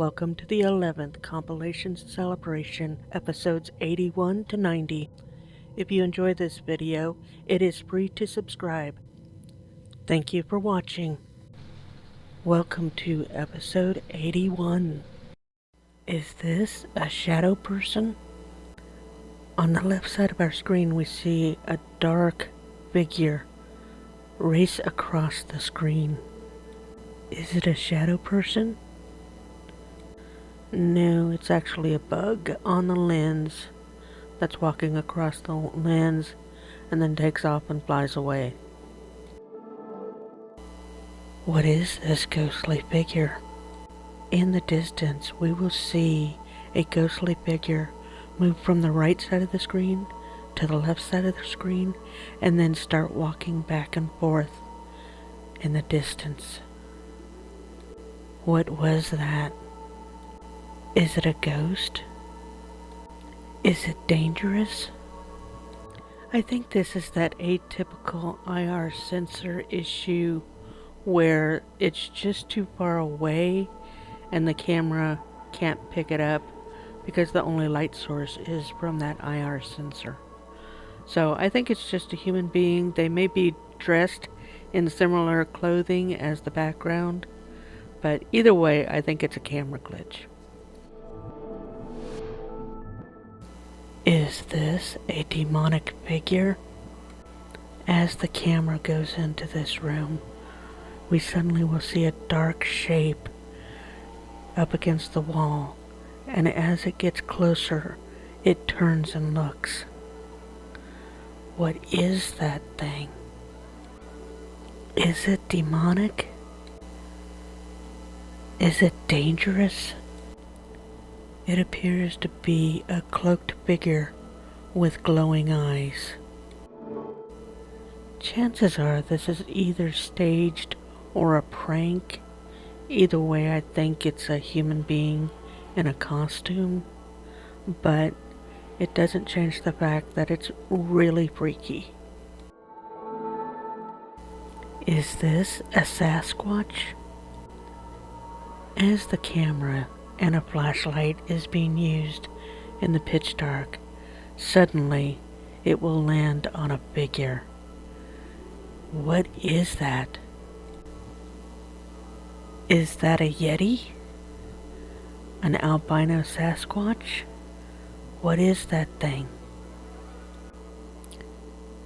Welcome to the 11th compilation celebration, episodes 81 to 90. If you enjoy this video, it is free to subscribe. Thank you for watching. Welcome to episode 81. Is this a shadow person? On the left side of our screen we see a dark figure race across the screen. Is it a shadow person? No, it's actually a bug on the lens that's walking across the lens and then takes off and flies away. What is this ghostly figure? In the distance, we will see a ghostly figure move from the right side of the screen to the left side of the screen and then start walking back and forth in the distance. What was that? Is it a ghost? Is it dangerous? I think this is that atypical IR sensor issue where it's just too far away and the camera can't pick it up because the only light source is from that IR sensor. So I think it's just a human being. They may be dressed in similar clothing as the background, but either way, I think it's a camera glitch. Is this a demonic figure? As the camera goes into this room, we suddenly will see a dark shape up against the wall, and as it gets closer, it turns and looks. What is that thing? Is it demonic? Is it dangerous? It appears to be a cloaked figure with glowing eyes. Chances are this is either staged or a prank. Either way, I think it's a human being in a costume, but it doesn't change the fact that it's really freaky. Is this a Sasquatch? As the camera and a flashlight is being used in the pitch dark, suddenly it will land on a figure. What is that? Is that a Yeti? An albino Sasquatch? What is that thing?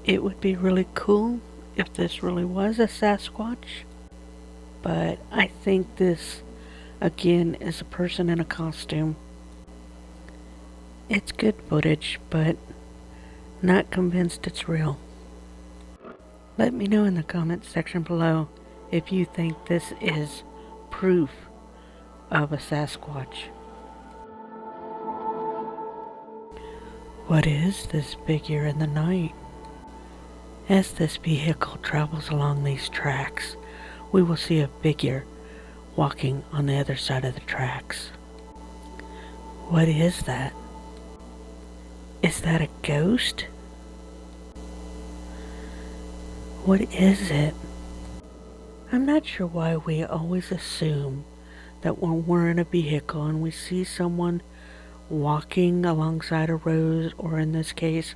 It would be really cool if this really was a Sasquatch, but I think this again is a person in a costume. It's good footage, but not convinced it's real. Let me know in the comments section below if you think this is proof of a Sasquatch. What is this figure in the night? As this vehicle travels along these tracks, we will see a figure walking on the other side of the tracks. What is that? Is that a ghost? What is it? I'm not sure why we always assume that when we're in a vehicle and we see someone walking alongside a road, or in this case,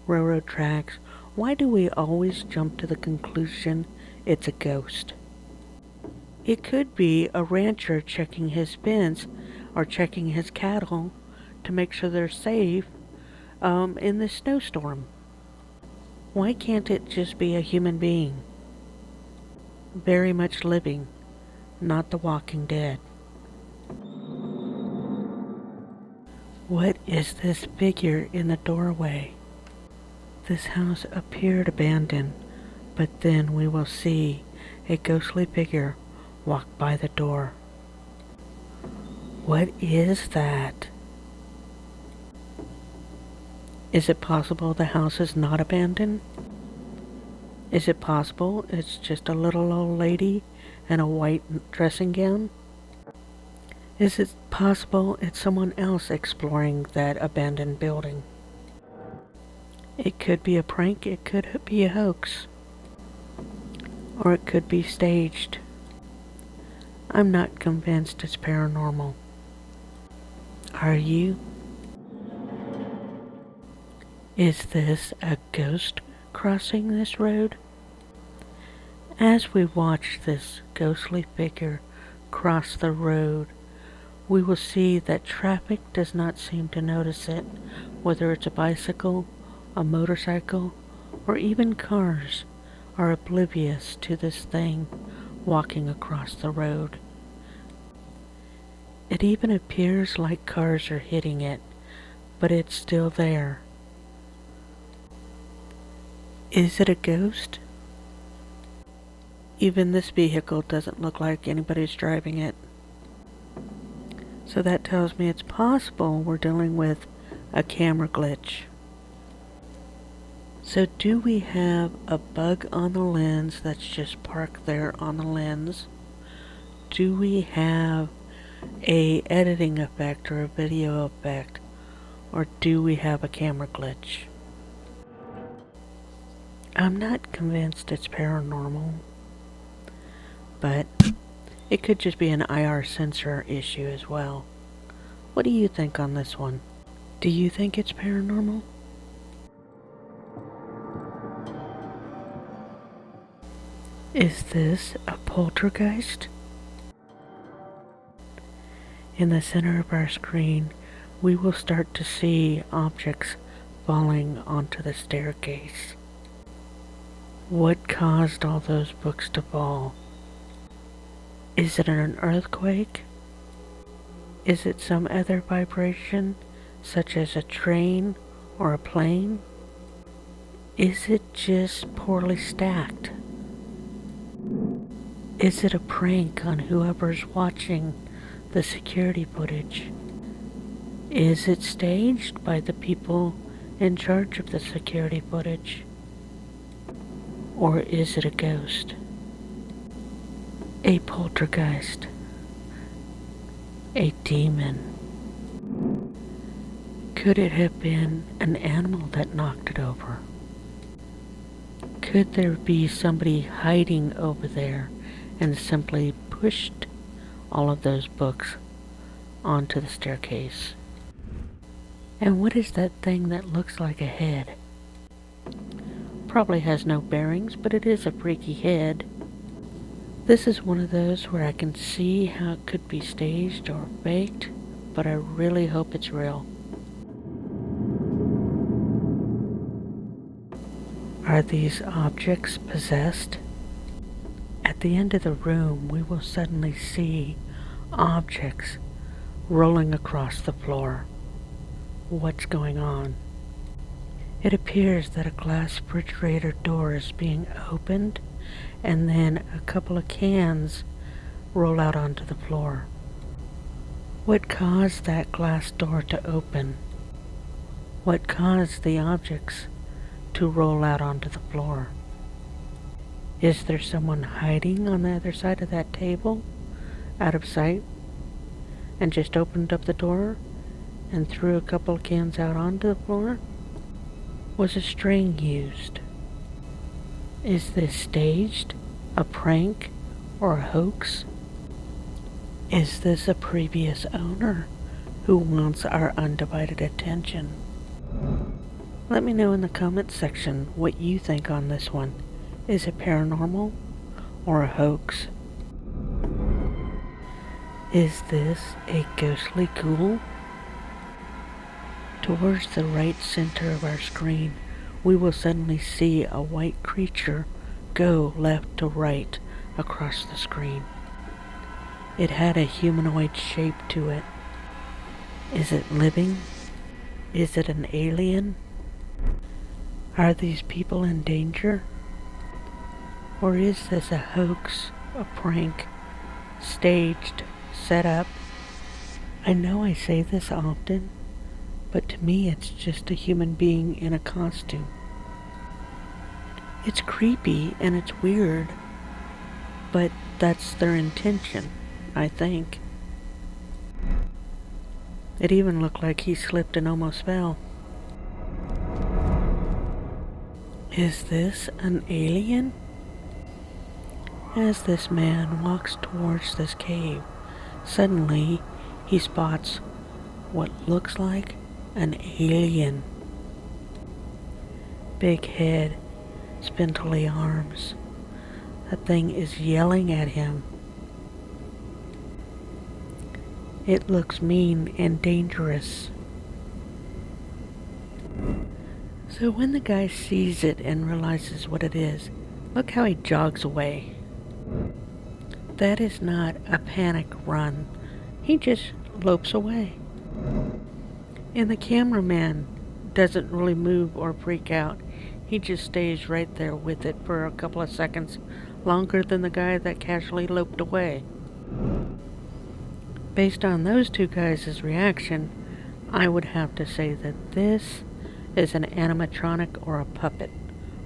railroad tracks, why do we always jump to the conclusion it's a ghost? It could be a rancher checking his fence or checking his cattle to make sure they're safe in the snowstorm. Why can't it just be a human being? Very much living, not the Walking Dead. What is this figure in the doorway? This house appeared abandoned, but then we will see a ghostly figure walk by the door. What is that? Is it possible the house is not abandoned? Is it possible it's just a little old lady in a white dressing gown? Is it possible it's someone else exploring that abandoned building? It could be a prank, it could be a hoax, or it could be staged. I'm not convinced it's paranormal. Are you? Is this a ghost crossing this road? As we watch this ghostly figure cross the road, we will see that traffic does not seem to notice it, whether it's a bicycle, a motorcycle, or even cars are oblivious to this thing walking across the road. It even appears like cars are hitting it, but it's still there. Is it a ghost? Even this vehicle doesn't look like anybody's driving it. So that tells me it's possible we're dealing with a camera glitch. So do we have a bug on the lens that's just parked there on the lens? Do we have a editing effect or a video effect? Or do we have a camera glitch? I'm not convinced it's paranormal, but it could just be an IR sensor issue as well. What do you think on this one? Do you think it's paranormal? Is this a poltergeist? In the center of our screen, we will start to see objects falling onto the staircase. What caused all those books to fall? Is it an earthquake? Is it some other vibration, such as a train or a plane? Is it just poorly stacked? Is it a prank on whoever's watching the security footage? Is it staged by the people in charge of the security footage? Or is it a ghost? A poltergeist? A demon? Could it have been an animal that knocked it over? Could there be somebody hiding over there and simply pushed all of those books onto the staircase? And what is that thing that looks like a head? Probably has no bearings, but it is a freaky head. This is one of those where I can see how it could be staged or faked, but I really hope it's real. Are these objects possessed? At the end of the room, we will suddenly see objects rolling across the floor. What's going on? It appears that a glass refrigerator door is being opened, and then a couple of cans roll out onto the floor. What caused that glass door to open? What caused the objects to roll out onto the floor? Is there someone hiding on the other side of that table, out of sight, and just opened up the door and threw a couple of cans out onto the floor? Was a string used? Is this staged, a prank, or a hoax? Is this a previous owner who wants our undivided attention? Let me know in the comments section what you think on this one. Is it paranormal or a hoax? Is this a ghostly ghoul? Towards the right center of our screen, we will suddenly see a white creature go left to right across the screen. It had a humanoid shape to it. Is it living? Is it an alien? Are these people in danger? Or is this a hoax, a prank, staged, set up? I know I say this often, but to me it's just a human being in a costume. It's creepy and it's weird, but that's their intention, I think. It even looked like he slipped and almost fell. Is this an alien? As this man walks towards this cave, suddenly he spots what looks like an alien. Big head, spindly arms. That thing is yelling at him. It looks mean and dangerous. So when the guy sees it and realizes what it is, look how he jogs away. That is not a panic run. He just lopes away. And the cameraman doesn't really move or freak out. He just stays right there with it for a couple of seconds, longer than the guy that casually loped away. Based on those two guys' reaction, I would have to say that this is an animatronic or a puppet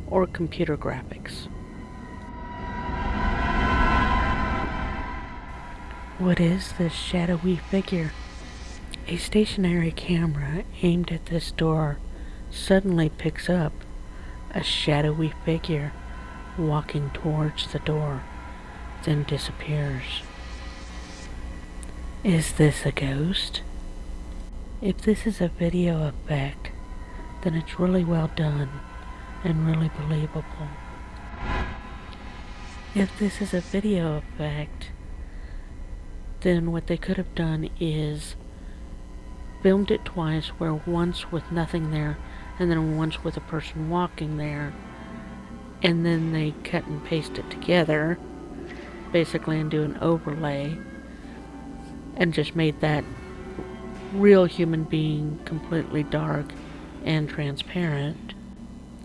or computer graphics. What is this shadowy figure? A stationary camera aimed at this door suddenly picks up a shadowy figure walking towards the door, then disappears. Is this a ghost? If this is a video effect, then it's really well done and really believable. If this is a video effect, then what they could have done is filmed it twice, where once with nothing there and then once with a person walking there, and then they cut and paste it together basically and do an overlay and just made that real human being completely dark and transparent.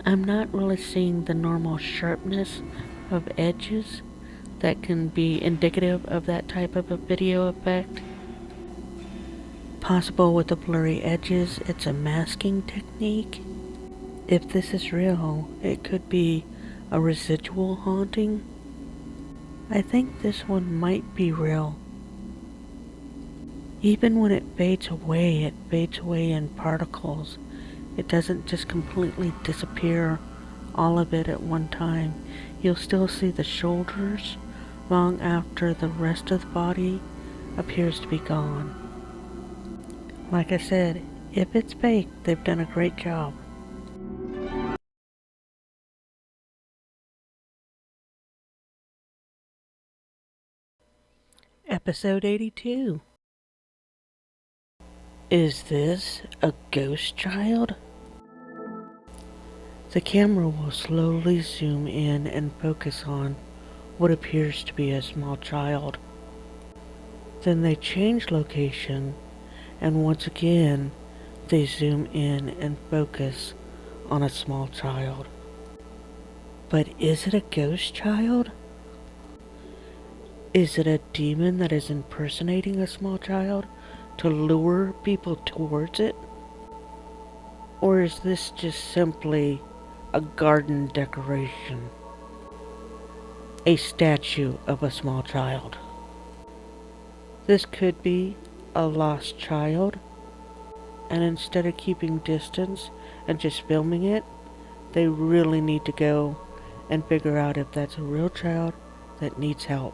I'm not really seeing the normal sharpness of edges that can be indicative of that type of a video effect. Possible with the blurry edges, it's a masking technique. If this is real, it could be a residual haunting. I think this one might be real. Even when it fades away in particles. It doesn't just completely disappear, all of it at one time. You'll still see the shoulders long after the rest of the body appears to be gone. Like I said, if it's fake, they've done a great job. Episode 82. Is this a ghost child? The camera will slowly zoom in and focus on what appears to be a small child. Then they change location, and once again they zoom in and focus on a small child. But is it a ghost child? Is it a demon that is impersonating a small child to lure people towards it? Or is this just simply a garden decoration? A statue of a small child? This could be a lost child, and instead of keeping distance and just filming it, they really need to go and figure out if that's a real child that needs help.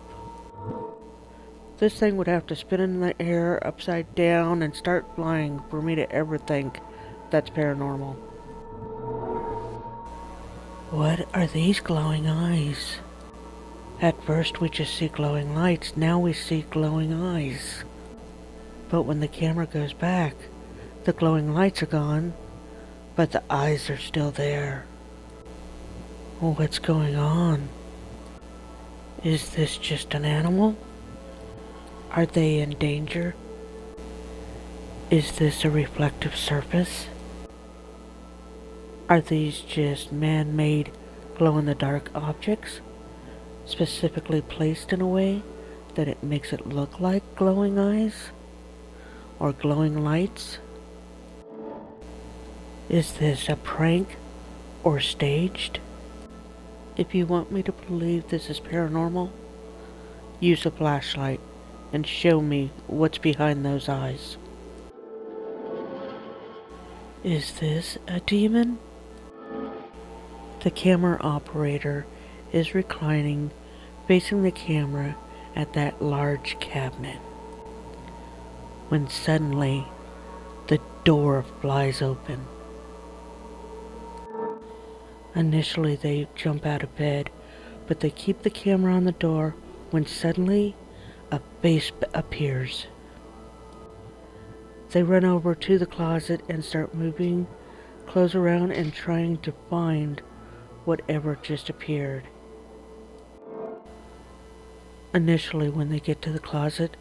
This thing would have to spin in the air upside down and start flying for me to ever think that's paranormal. What are these glowing eyes? At first we just see glowing lights, now we see glowing eyes. But when the camera goes back, the glowing lights are gone, but the eyes are still there. What's going on? Is this just an animal? Are they in danger? Is this a reflective surface? Are these just man-made glow-in-the-dark objects, specifically placed in a way that it makes it look like glowing eyes or glowing lights? Is this a prank or staged? If you want me to believe this is paranormal, use a flashlight and show me what's behind those eyes. Is this a demon? The camera operator is reclining, facing the camera at that large cabinet, when suddenly the door flies open. Initially, they jump out of bed, but they keep the camera on the door when suddenly a face appears. They run over to the closet and start moving clothes around and trying to find whatever just appeared. Initially, when they get to the closet,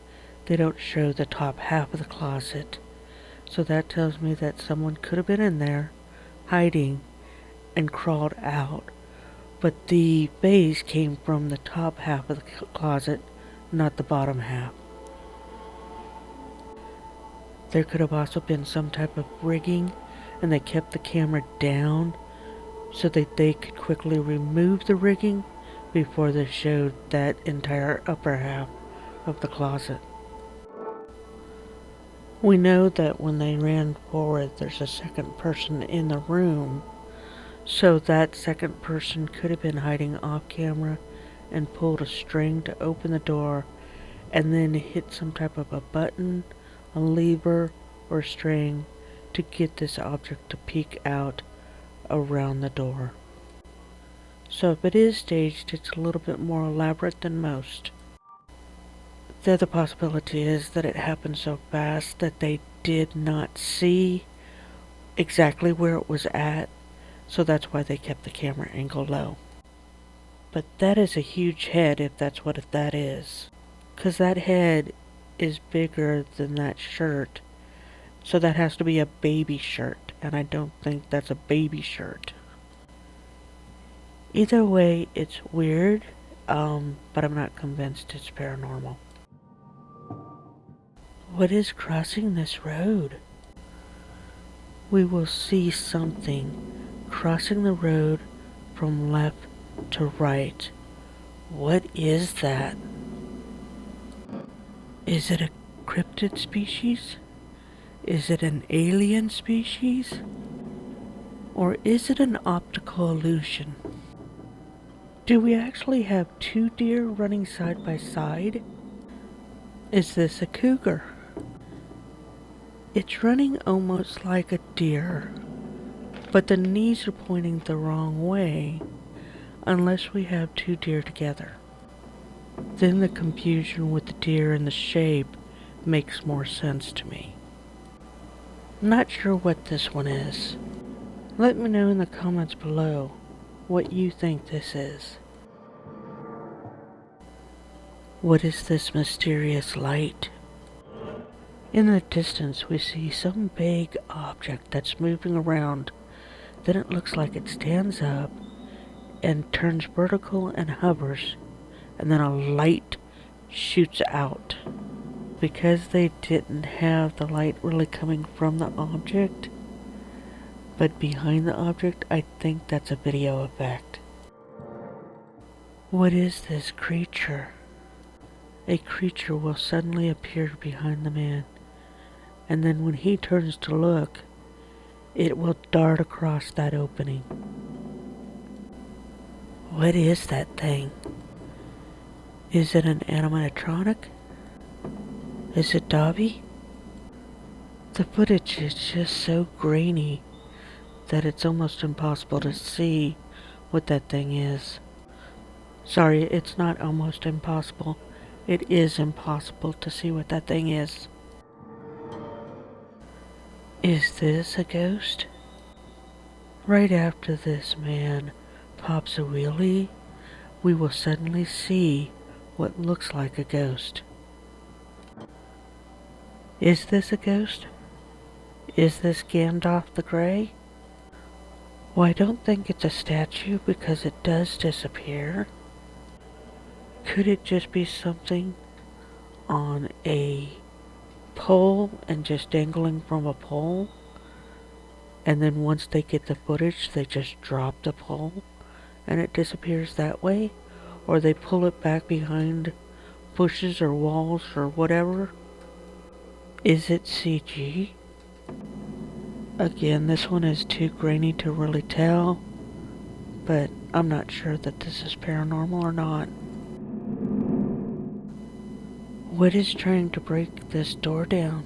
they don't show the top half of the closet. So that tells me that someone could have been in there, hiding, and crawled out. But the vase came from the top half of the closet, not the bottom half. There could have also been some type of rigging, and they kept the camera down so that they could quickly remove the rigging before they showed that entire upper half of the closet. We know that when they ran forward, there's a second person in the room, so that second person could have been hiding off camera and pulled a string to open the door and then hit some type of a button, a lever, or string to get this object to peek out around the door. So if it is staged, it's a little bit more elaborate than most. The other possibility is that it happened so fast that they did not see exactly where it was at, so that's why they kept the camera angle low. But that is a huge head if that's what that is. 'Cause that head is bigger than that shirt, so that has to be a baby shirt, and I don't think that's a baby shirt. Either way, it's weird, but I'm not convinced it's paranormal. What is crossing this road? We will see something crossing the road from left to right. What is that? Is it a cryptid species? Is it an alien species? Or is it an optical illusion? Do we actually have two deer running side by side? Is this a cougar? It's running almost like a deer, but the knees are pointing the wrong way, unless we have two deer together. Then the confusion with the deer and the shape makes more sense to me. Not sure what this one is. Let me know in the comments below what you think this is. What is this mysterious light? In the distance, we see some vague object that's moving around. Then it looks like it stands up and turns vertical and hovers, and then a light shoots out. Because they didn't have the light really coming from the object, but behind the object, I think that's a video effect. What is this creature? A creature will suddenly appear behind the man, and then when he turns to look, it will dart across that opening. What is that thing? Is it an animatronic? Is it Dobby? The footage is just so grainy that it's almost impossible to see what that thing is. Sorry, it's not almost impossible. It is impossible to see what that thing is. Is this a ghost? Right after this man pops a wheelie, we will suddenly see what looks like a ghost. Is this a ghost? Is this Gandalf the Grey? Well, I don't think it's a statue because it does disappear. Could it just be something on a pole and just dangling from a pole? And then once they get the footage, they just drop the pole and it disappears that way? Or they pull it back behind bushes or walls or whatever? Is it CG? Again, this one is too grainy to really tell, but I'm not sure that this is paranormal or not. What is trying to break this door down?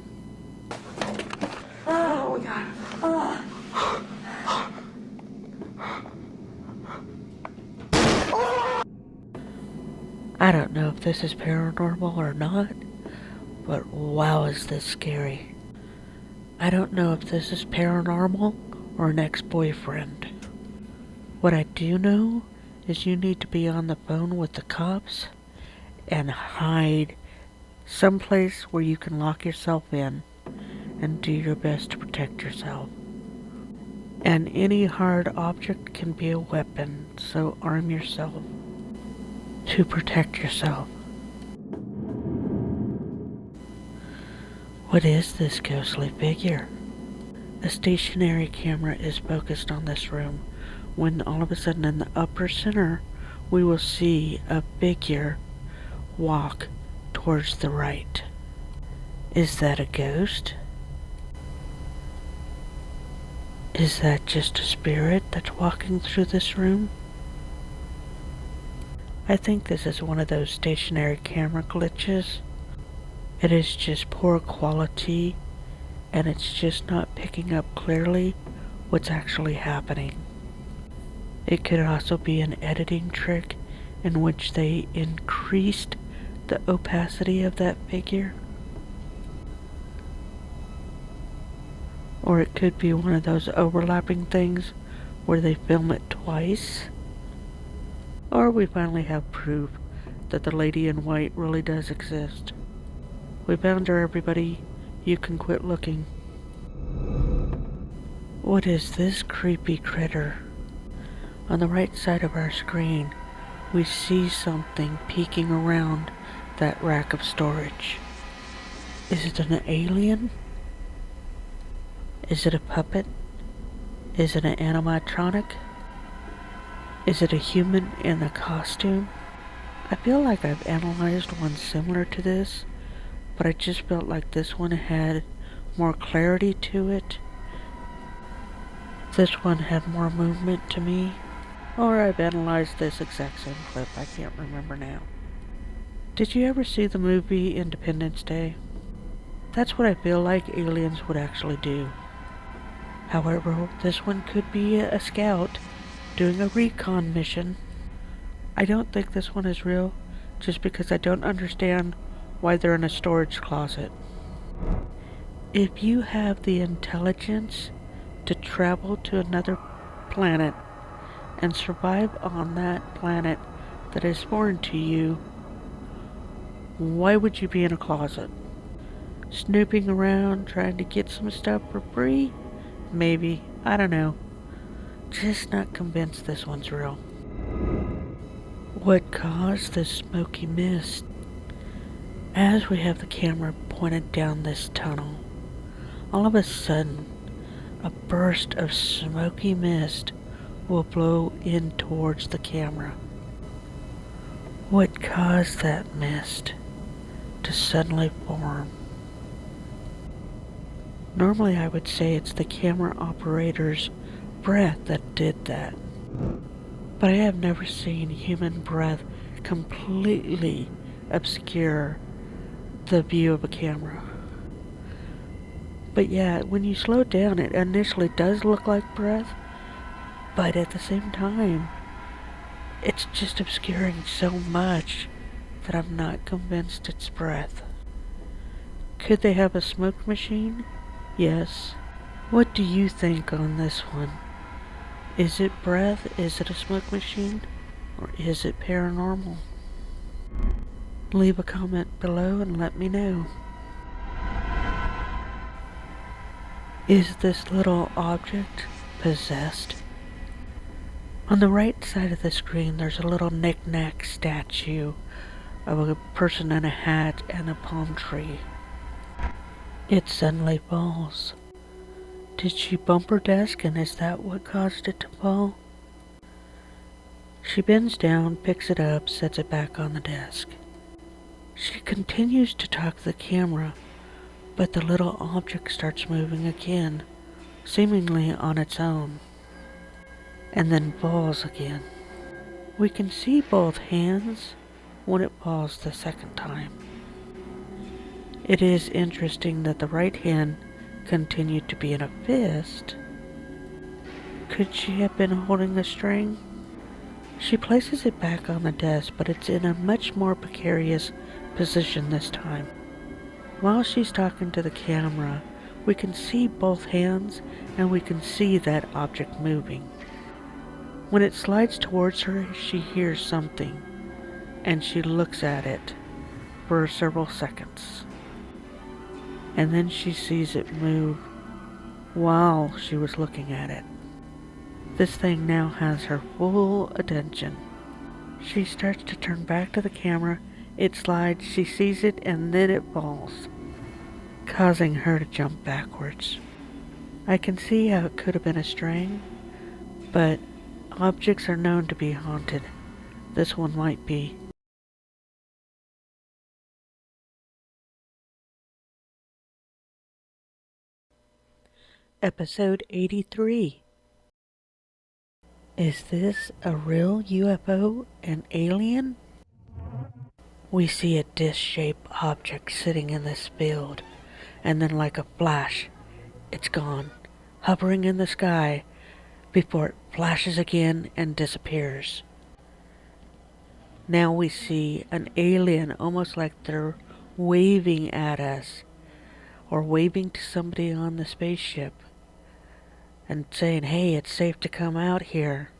know if this is paranormal or not, but wow, is this scary. I don't know if this is paranormal or an ex-boyfriend. What I do know is you need to be on the phone with the cops and hide someplace where you can lock yourself in and do your best to protect yourself. And any hard object can be a weapon, so arm yourself to protect yourself. What is this ghostly figure? A stationary camera is focused on this room when all of a sudden in the upper center we will see a figure walk towards the right. Is that a ghost? Is that just a spirit that's walking through this room? I think this is one of those stationary camera glitches. It is just poor quality and it's just not picking up clearly what's actually happening. It could also be an editing trick in which they increased the opacity of that figure. Or it could be one of those overlapping things where they film it twice. Or we finally have proof that the lady in white really does exist. We found her, everybody. You can quit looking. What is this creepy critter? On the right side of our screen, we see something peeking around that rack of storage. Is it an alien? Is it a puppet? Is it an animatronic? Is it a human in a costume? I feel like I've analyzed one similar to this, but I just felt like this one had more clarity to it. This one had more movement to me. Or I've analyzed this exact same clip, I can't remember now. Did you ever see the movie Independence Day? That's what I feel like aliens would actually do. However, this one could be a scout doing a recon mission. I don't think this one is real, just because I don't understand why they're in a storage closet. If you have the intelligence to travel to another planet and survive on that planet that is foreign to you, why would you be in a closet? Snooping around, trying to get some stuff for free? Maybe. I don't know. Just not convinced this one's real. What caused this smoky mist? As we have the camera pointed down this tunnel, all of a sudden, a burst of smoky mist will blow in towards the camera. What caused that mist to suddenly form? Normally I would say it's the camera operator's breath that did that. But I have never seen human breath completely obscure the view of a camera. But yeah, when you slow it down, it initially does look like breath, but at the same time, it's just obscuring so much that I'm not convinced it's breath. Could they have a smoke machine? Yes. What do you think on this one? Is it breath? Is it a smoke machine? Or is it paranormal? Leave a comment below and let me know. Is this little object possessed? On the right side of the screen there's a little knick-knack statue of a person in a hat and a palm tree. It suddenly falls. Did she bump her desk and is that what caused it to fall? She bends down, picks it up, sets it back on the desk. She continues to talk to the camera, but the little object starts moving again, seemingly on its own, and then falls again. We can see both hands when it falls the second time. It is interesting that the right hand continued to be in a fist. Could she have been holding a string? She places it back on the desk, but it's in a much more precarious position this time. While she's talking to the camera, we can see both hands and we can see that object moving. When it slides towards her, she hears something, and she looks at it for several seconds. And then she sees it move while she was looking at it. This thing now has her full attention. She starts to turn back to the camera, it slides, she sees it, and then it falls, causing her to jump backwards. I can see how it could have been a string, but objects are known to be haunted. This one might be. Episode 83. Is this a real UFO, an alien? We see a disc-shaped object sitting in this field, and then like a flash, it's gone, hovering in the sky before it flashes again and disappears. Now we see an alien, almost like they're waving at us, or waving to somebody on the spaceship, and saying, hey, it's safe to come out here.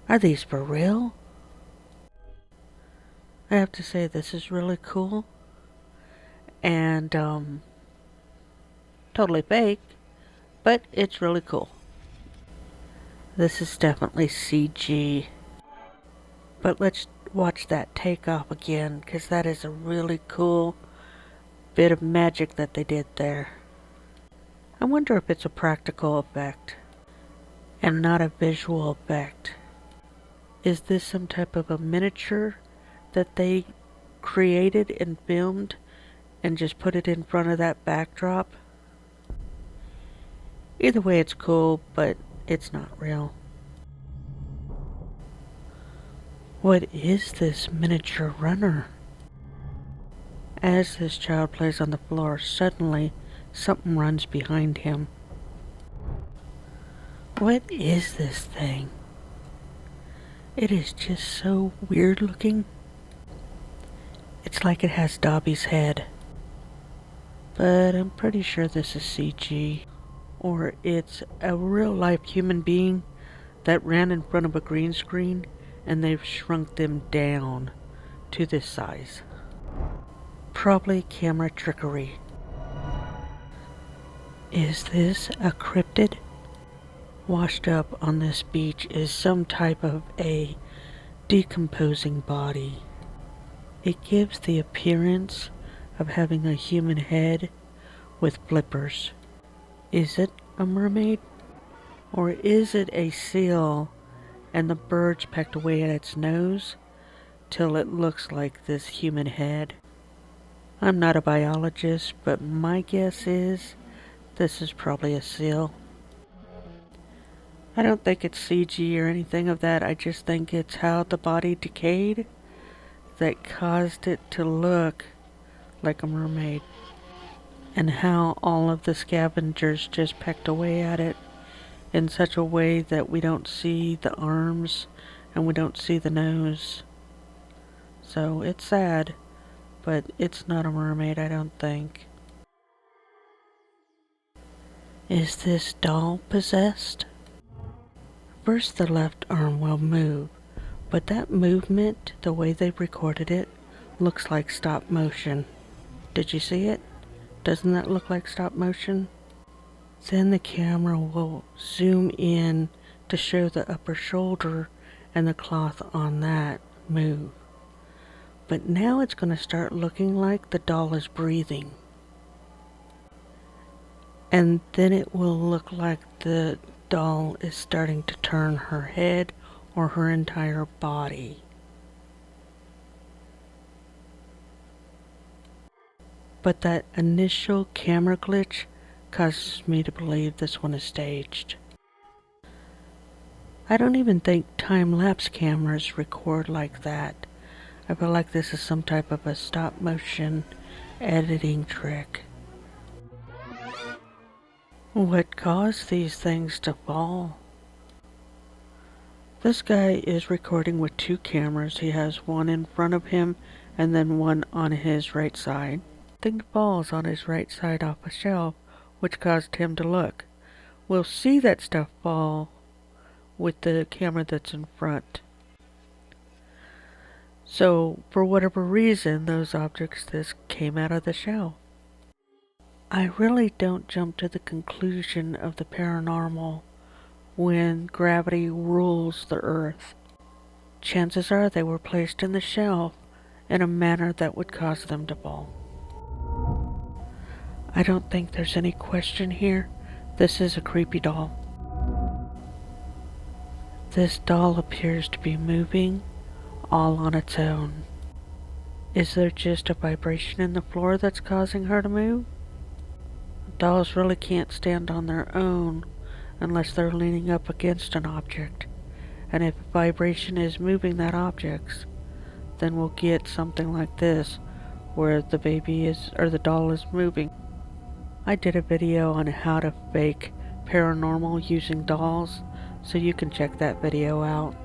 Are these for real? I have to say this is really cool, and totally fake, but it's really cool. This is definitely CG, but let's watch that take off again, because that is a really cool bit of magic that they did there. I wonder if it's a practical effect and not a visual effect. Is this some type of a miniature that they created and filmed and just put it in front of that backdrop? Either way, it's cool, but it's not real. What is this miniature runner? As this child plays on the floor, suddenly something runs behind him. What is this thing? It is just so weird looking. It's like it has Dobby's head. But I'm pretty sure this is CG. Or it's a real life human being that ran in front of a green screen and they've shrunk them down to this size. Probably camera trickery. Is this a cryptid? Washed up on this beach is some type of a decomposing body. It gives the appearance of having a human head with flippers. Is it a mermaid? Or is it a seal and the birds pecked away at its nose till it looks like this human head? I'm not a biologist, but my guess is this is probably a seal. I don't think it's CG or anything of that. I just think it's how the body decayed that caused it to look like a mermaid, and how all of the scavengers just pecked away at it in such a way that we don't see the arms and we don't see the nose. So it's sad, but it's not a mermaid, I don't think. Is this doll possessed? First, the left arm will move, but that movement, the way they recorded it, looks like stop motion. Did you see it? Doesn't that look like stop motion? Then the camera will zoom in to show the upper shoulder and the cloth on that move. But now it's going to start looking like the doll is breathing. And then it will look like the doll is starting to turn her head or her entire body. But that initial camera glitch causes me to believe this one is staged. I don't even think time-lapse cameras record like that. I feel like this is some type of a stop-motion editing trick. What caused these things to fall? This guy is recording with two cameras. He has one in front of him and then one on his right side. Something falls on his right side off a shelf, which caused him to look. We'll see that stuff fall with the camera that's in front. So, for whatever reason, those objects just came out of the shelf. I really don't jump to the conclusion of the paranormal when gravity rules the earth. Chances are they were placed in the shelf in a manner that would cause them to fall. I don't think there's any question here. This is a creepy doll. This doll appears to be moving all on its own. Is there just a vibration in the floor that's causing her to move? Dolls really can't stand on their own unless they're leaning up against an object. And if a vibration is moving that object, then we'll get something like this, where the doll is moving. I did a video on how to fake paranormal using dolls, so you can check that video out.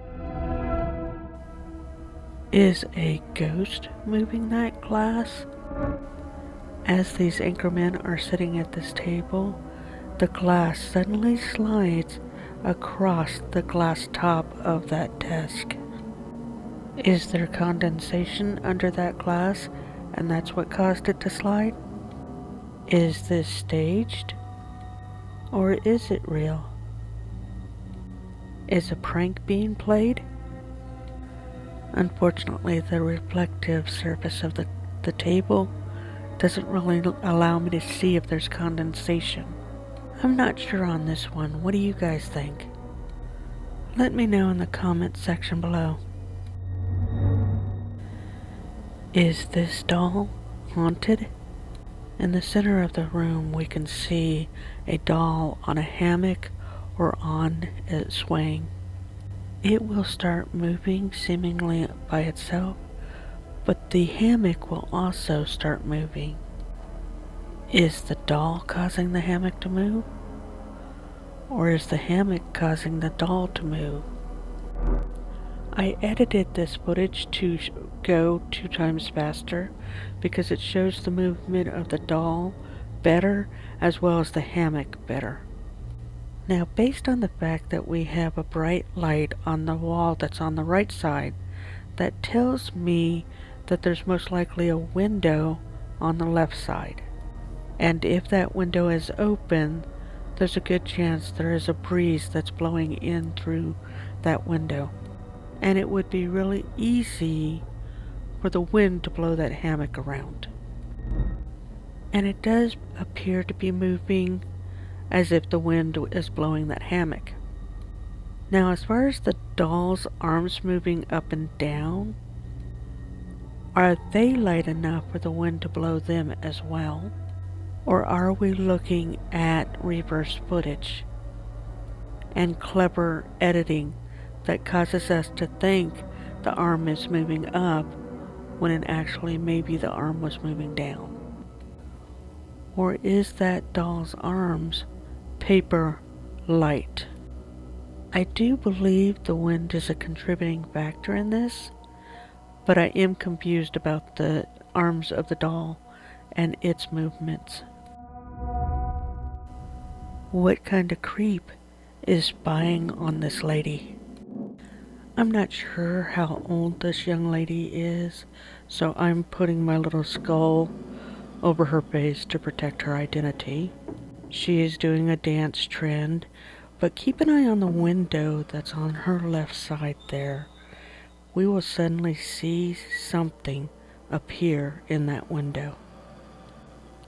Is a ghost moving that glass? As these anchormen are sitting at this table, the glass suddenly slides across the glass top of that desk. Is there condensation under that glass, and that's what caused it to slide? Is this staged, or is it real? Is a prank being played? Unfortunately, the reflective surface of the table doesn't really allow me to see if there's condensation. I'm not sure on this one. What do you guys think? Let me know in the comments section below. Is this doll haunted? In the center of the room, we can see a doll on a hammock or on a swing. It will start moving seemingly by itself, but the hammock will also start moving. Is the doll causing the hammock to move? Or is the hammock causing the doll to move? I edited this footage to go 2 times faster because it shows the movement of the doll better as well as the hammock better. Now, based on the fact that we have a bright light on the wall that's on the right side, that tells me that there's most likely a window on the left side. And if that window is open, there's a good chance there is a breeze that's blowing in through that window. And it would be really easy for the wind to blow that hammock around. And it does appear to be moving as if the wind is blowing that hammock. Now, as far as the doll's arms moving up and down, are they light enough for the wind to blow them as well? Or are we looking at reverse footage and clever editing that causes us to think the arm is moving up when it actually maybe the arm was moving down? Or is that doll's arms paper light? I do believe the wind is a contributing factor in this, but I am confused about the arms of the doll and its movements. What kind of creep is spying on this lady? I'm not sure how old this young lady is, so I'm putting my little skull over her face to protect her identity. She is doing a dance trend, but keep an eye on the window that's on her left side there. We will suddenly see something appear in that window.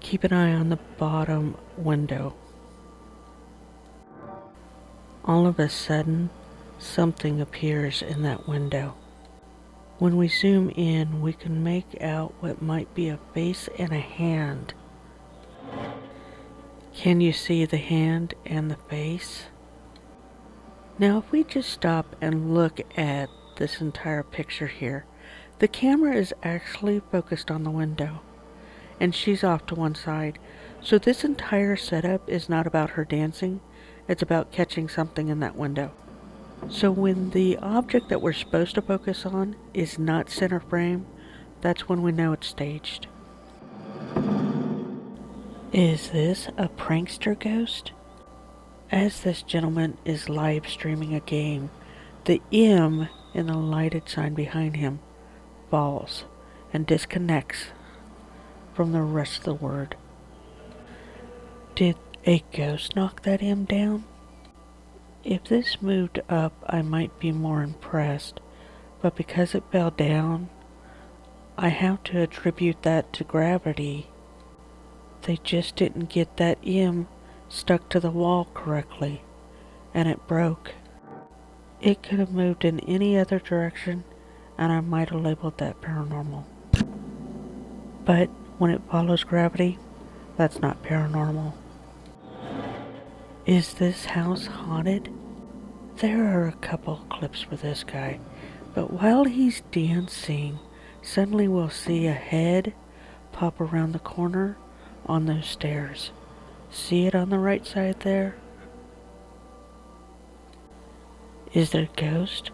Keep an eye on the bottom window. All of a sudden, something appears in that window. When we zoom in, we can make out what might be a face and a hand. Can you see the hand and the face? Now, if we just stop and look at this entire picture here, the camera is actually focused on the window, and she's off to one side. So this entire setup is not about her dancing, it's about catching something in that window. So when the object that we're supposed to focus on is not center frame, that's when we know it's staged. Is this a prankster ghost? As this gentleman is live streaming a game, the M in the lighted sign behind him falls and disconnects from the rest of the word. Did a ghost knock that M down? If this moved up, I might be more impressed, but because it fell down, I have to attribute that to gravity. They just didn't get that M stuck to the wall correctly, and it broke. It could have moved in any other direction, and I might have labeled that paranormal. But when it follows gravity, that's not paranormal. Is this house haunted? There are a couple clips for this guy, but while he's dancing, suddenly we'll see a head pop around the corner on those stairs. See it on the right side there? Is there a ghost?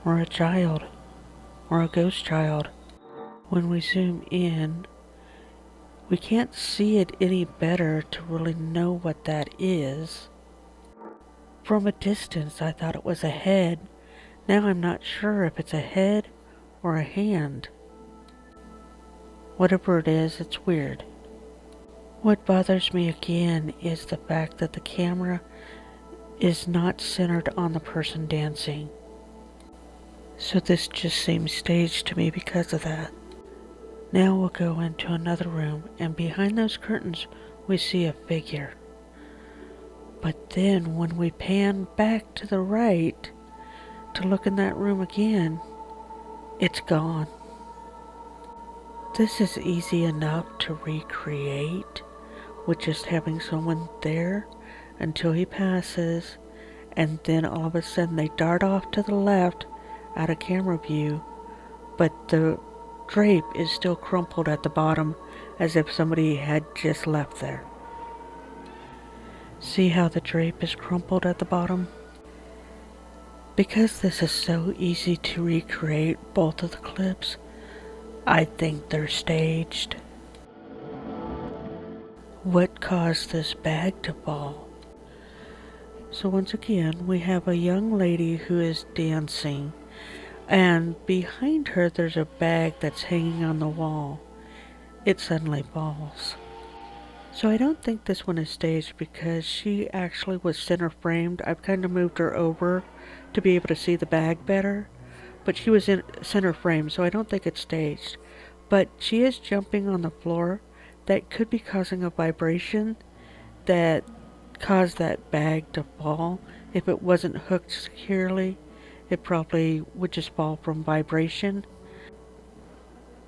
Or a child? Or a ghost child? When we zoom in, we can't see it any better to really know what that is. From a distance, I thought it was a head. Now I'm not sure if it's a head or a hand. Whatever it is, it's weird. What bothers me again is the fact that the camera is not centered on the person dancing. So this just seems staged to me because of that. Now we'll go into another room, and behind those curtains we see a figure. But then when we pan back to the right to look in that room again, it's gone. This is easy enough to recreate with just having someone there until he passes, and then all of a sudden they dart off to the left out of camera view, but the drape is still crumpled at the bottom as if somebody had just left there. See how the drape is crumpled at the bottom? Because this is so easy to recreate both of the clips, I think they're staged. What caused this bag to fall? So once again, we have a young lady who is dancing, and behind her there's a bag that's hanging on the wall. It suddenly falls. So I don't think this one is staged because she actually was center framed. I've kind of moved her over to be able to see the bag better, but she was in center frame, so I don't think it's staged. But she is jumping on the floor. That could be causing a vibration that caused that bag to fall. If it wasn't hooked securely, it probably would just fall from vibration.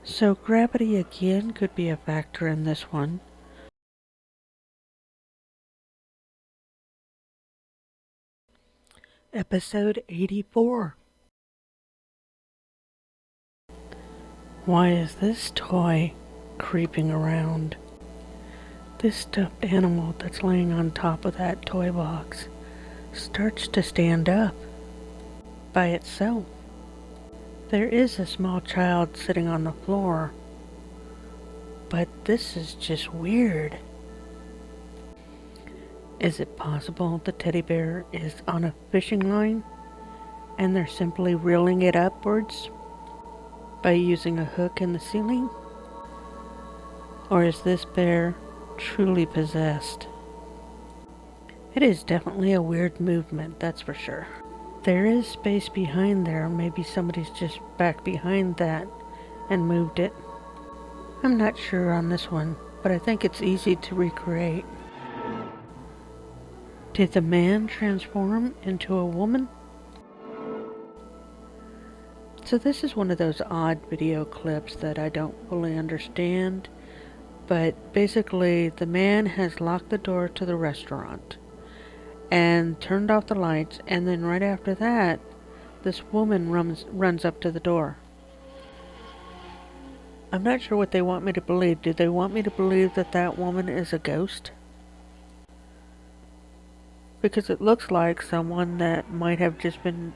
So gravity again could be a factor in this one. Episode 84. Why is this toy creeping around? This stuffed animal that's laying on top of that toy box starts to stand up by itself. There is a small child sitting on the floor, but this is just weird. Is it possible the teddy bear is on a fishing line and they're simply reeling it upwards by using a hook in the ceiling? Or is this bear truly possessed? It is definitely a weird movement, that's for sure. There is space behind there. Maybe somebody's just back behind that and moved it. I'm not sure on this one, but I think it's easy to recreate. Did the man transform into a woman? So this is one of those odd video clips that I don't fully understand, but basically the man has locked the door to the restaurant and turned off the lights, and then right after that, this woman runs up to the door. I'm not sure what they want me to believe. Do they want me to believe that that woman is a ghost? because it looks like someone that might have just been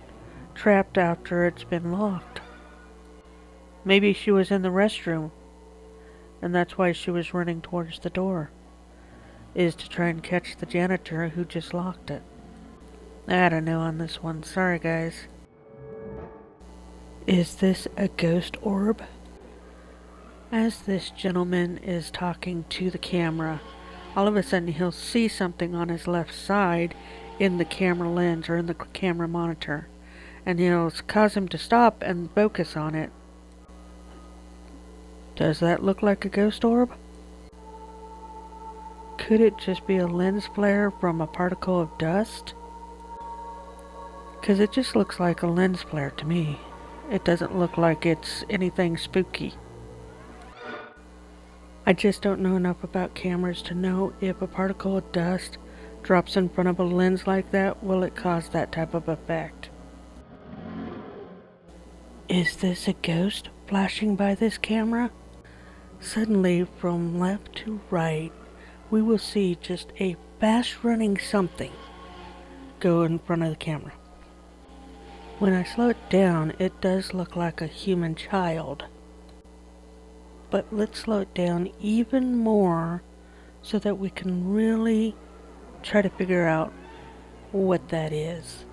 trapped after it's been locked. Maybe she was in the restroom, and that's why she was running towards the door, is to try and catch the janitor who just locked it. I don't know on this one. Sorry, guys. Is this a ghost orb? As this gentleman is talking to the camera, all of a sudden he'll see something on his left side in the camera lens or in the camera monitor, and he'll cause him to stop and focus on it. Does that look like a ghost orb? Could it just be a lens flare from a particle of dust? Because it just looks like a lens flare to me. It doesn't look like it's anything spooky. I just don't know enough about cameras to know if a particle of dust drops in front of a lens like that, will it cause that type of effect? Is this a ghost flashing by this camera? Suddenly, from left to right, we will see just a fast-running something go in front of the camera. When I slow it down, it does look like a human child. But let's slow it down even more so that we can really try to figure out what that is.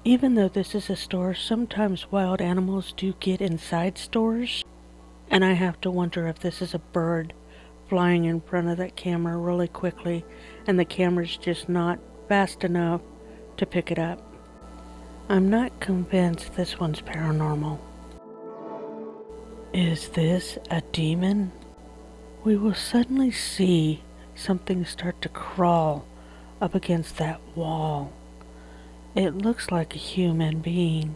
Even though this is a store, sometimes wild animals do get inside stores, and I have to wonder if this is a bird flying in front of that camera really quickly and the camera's just not fast enough to pick it up. I'm not convinced this one's paranormal. Is this a demon? We will suddenly see something start to crawl up against that wall. It looks like a human being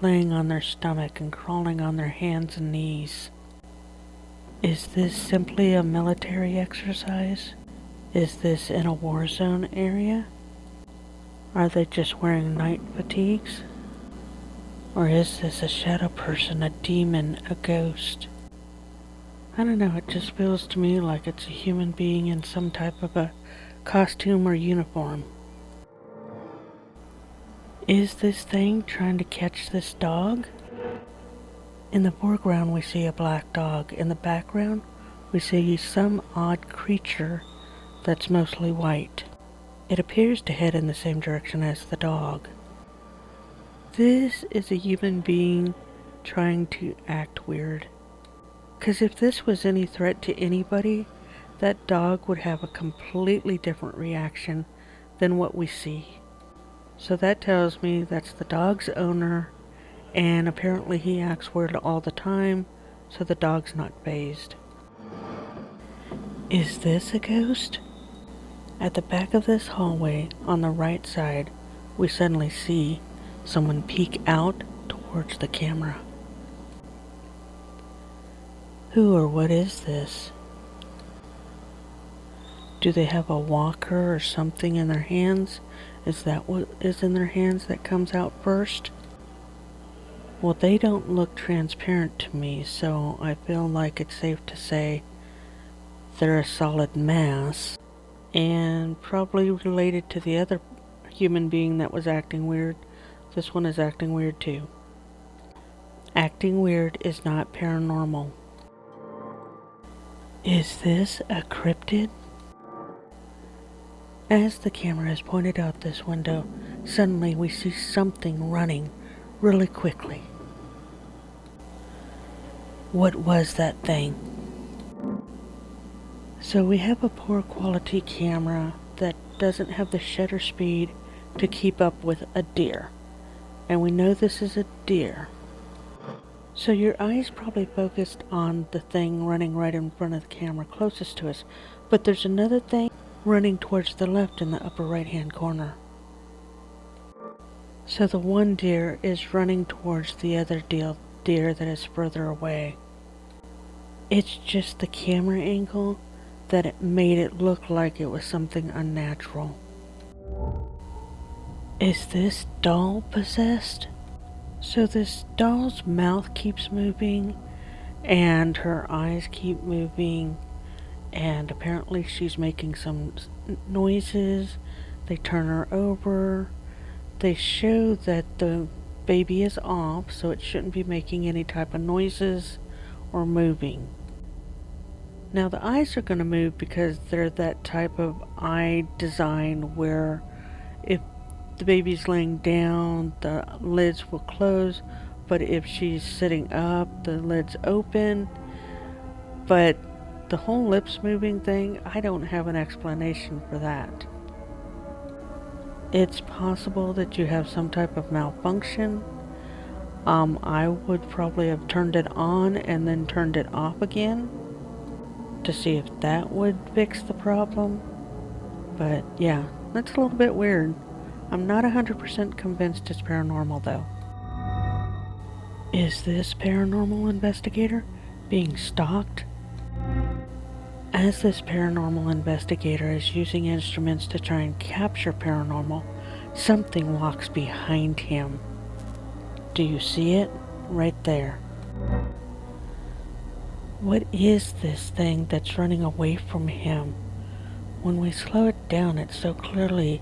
laying on their stomach and crawling on their hands and knees. Is this simply a military exercise? Is this in a war zone area? Are they just wearing night fatigues? Or is this a shadow person, a demon, a ghost? I don't know, it just feels to me like it's a human being in some type of a costume or uniform. Is this thing trying to catch this dog? In the foreground we see a black dog. In the background we see some odd creature that's mostly white. It appears to head in the same direction as the dog. This is a human being trying to act weird. Because if this was any threat to anybody, that dog would have a completely different reaction than what we see. So that tells me that's the dog's owner, and apparently he acts weird all the time, so the dog's not fazed. Is this a ghost? At the back of this hallway, on the right side, we suddenly see someone peek out towards the camera. Who or what is this? Do they have a walker or something in their hands? Is that what is in their hands that comes out first? Well, they don't look transparent to me, so I feel like it's safe to say they're a solid mass, and probably related to the other human being that was acting weird. This one is acting weird too. Acting weird is not paranormal. Is this a cryptid? As the camera is pointed out this window, suddenly we see something running really quickly. What was that thing? So we have a poor quality camera that doesn't have the shutter speed to keep up with a deer. And we know this is a deer. So your eyes probably focused on the thing running right in front of the camera closest to us, but there's another thing running towards the left in the upper right hand corner. So the one deer is running towards the other deer that is further away. It's just the camera angle that it made it look like it was something unnatural. Is this doll possessed? So this doll's mouth keeps moving, and her eyes keep moving, and apparently she's making some noises. They turn her over. They show that the baby is off, so it shouldn't be making any type of noises or moving. Now the eyes are going to move because they're that type of eye design where if the baby's laying down, the lids will close, but if she's sitting up, the lids open. But the whole lips moving thing, I don't have an explanation for that. It's possible that you have some type of malfunction. I would probably have turned it on and then turned it off again to see if that would fix the problem. But yeah, that's a little bit weird. I'm not 100% convinced it's paranormal though. Is this paranormal investigator being stalked? As this paranormal investigator is using instruments to try and capture paranormal, something walks behind him. Do you see it? Right there. What is this thing that's running away from him? When we slow it down, it so clearly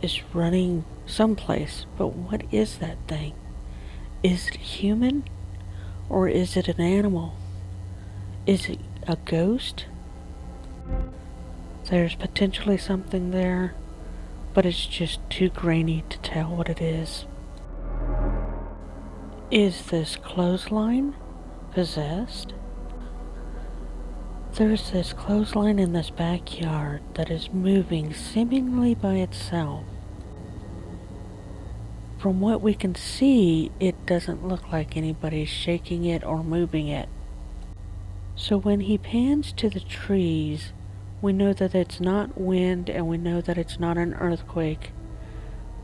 is running someplace, but what is that thing? Is it human? Or is it an animal? Is it a ghost? There's potentially something there, but it's just too grainy to tell what it is. Is this clothesline possessed? There's this clothesline in this backyard that is moving seemingly by itself. From what we can see, it doesn't look like anybody's shaking it or moving it. So when he pans to the trees, we know that it's not wind and we know that it's not an earthquake.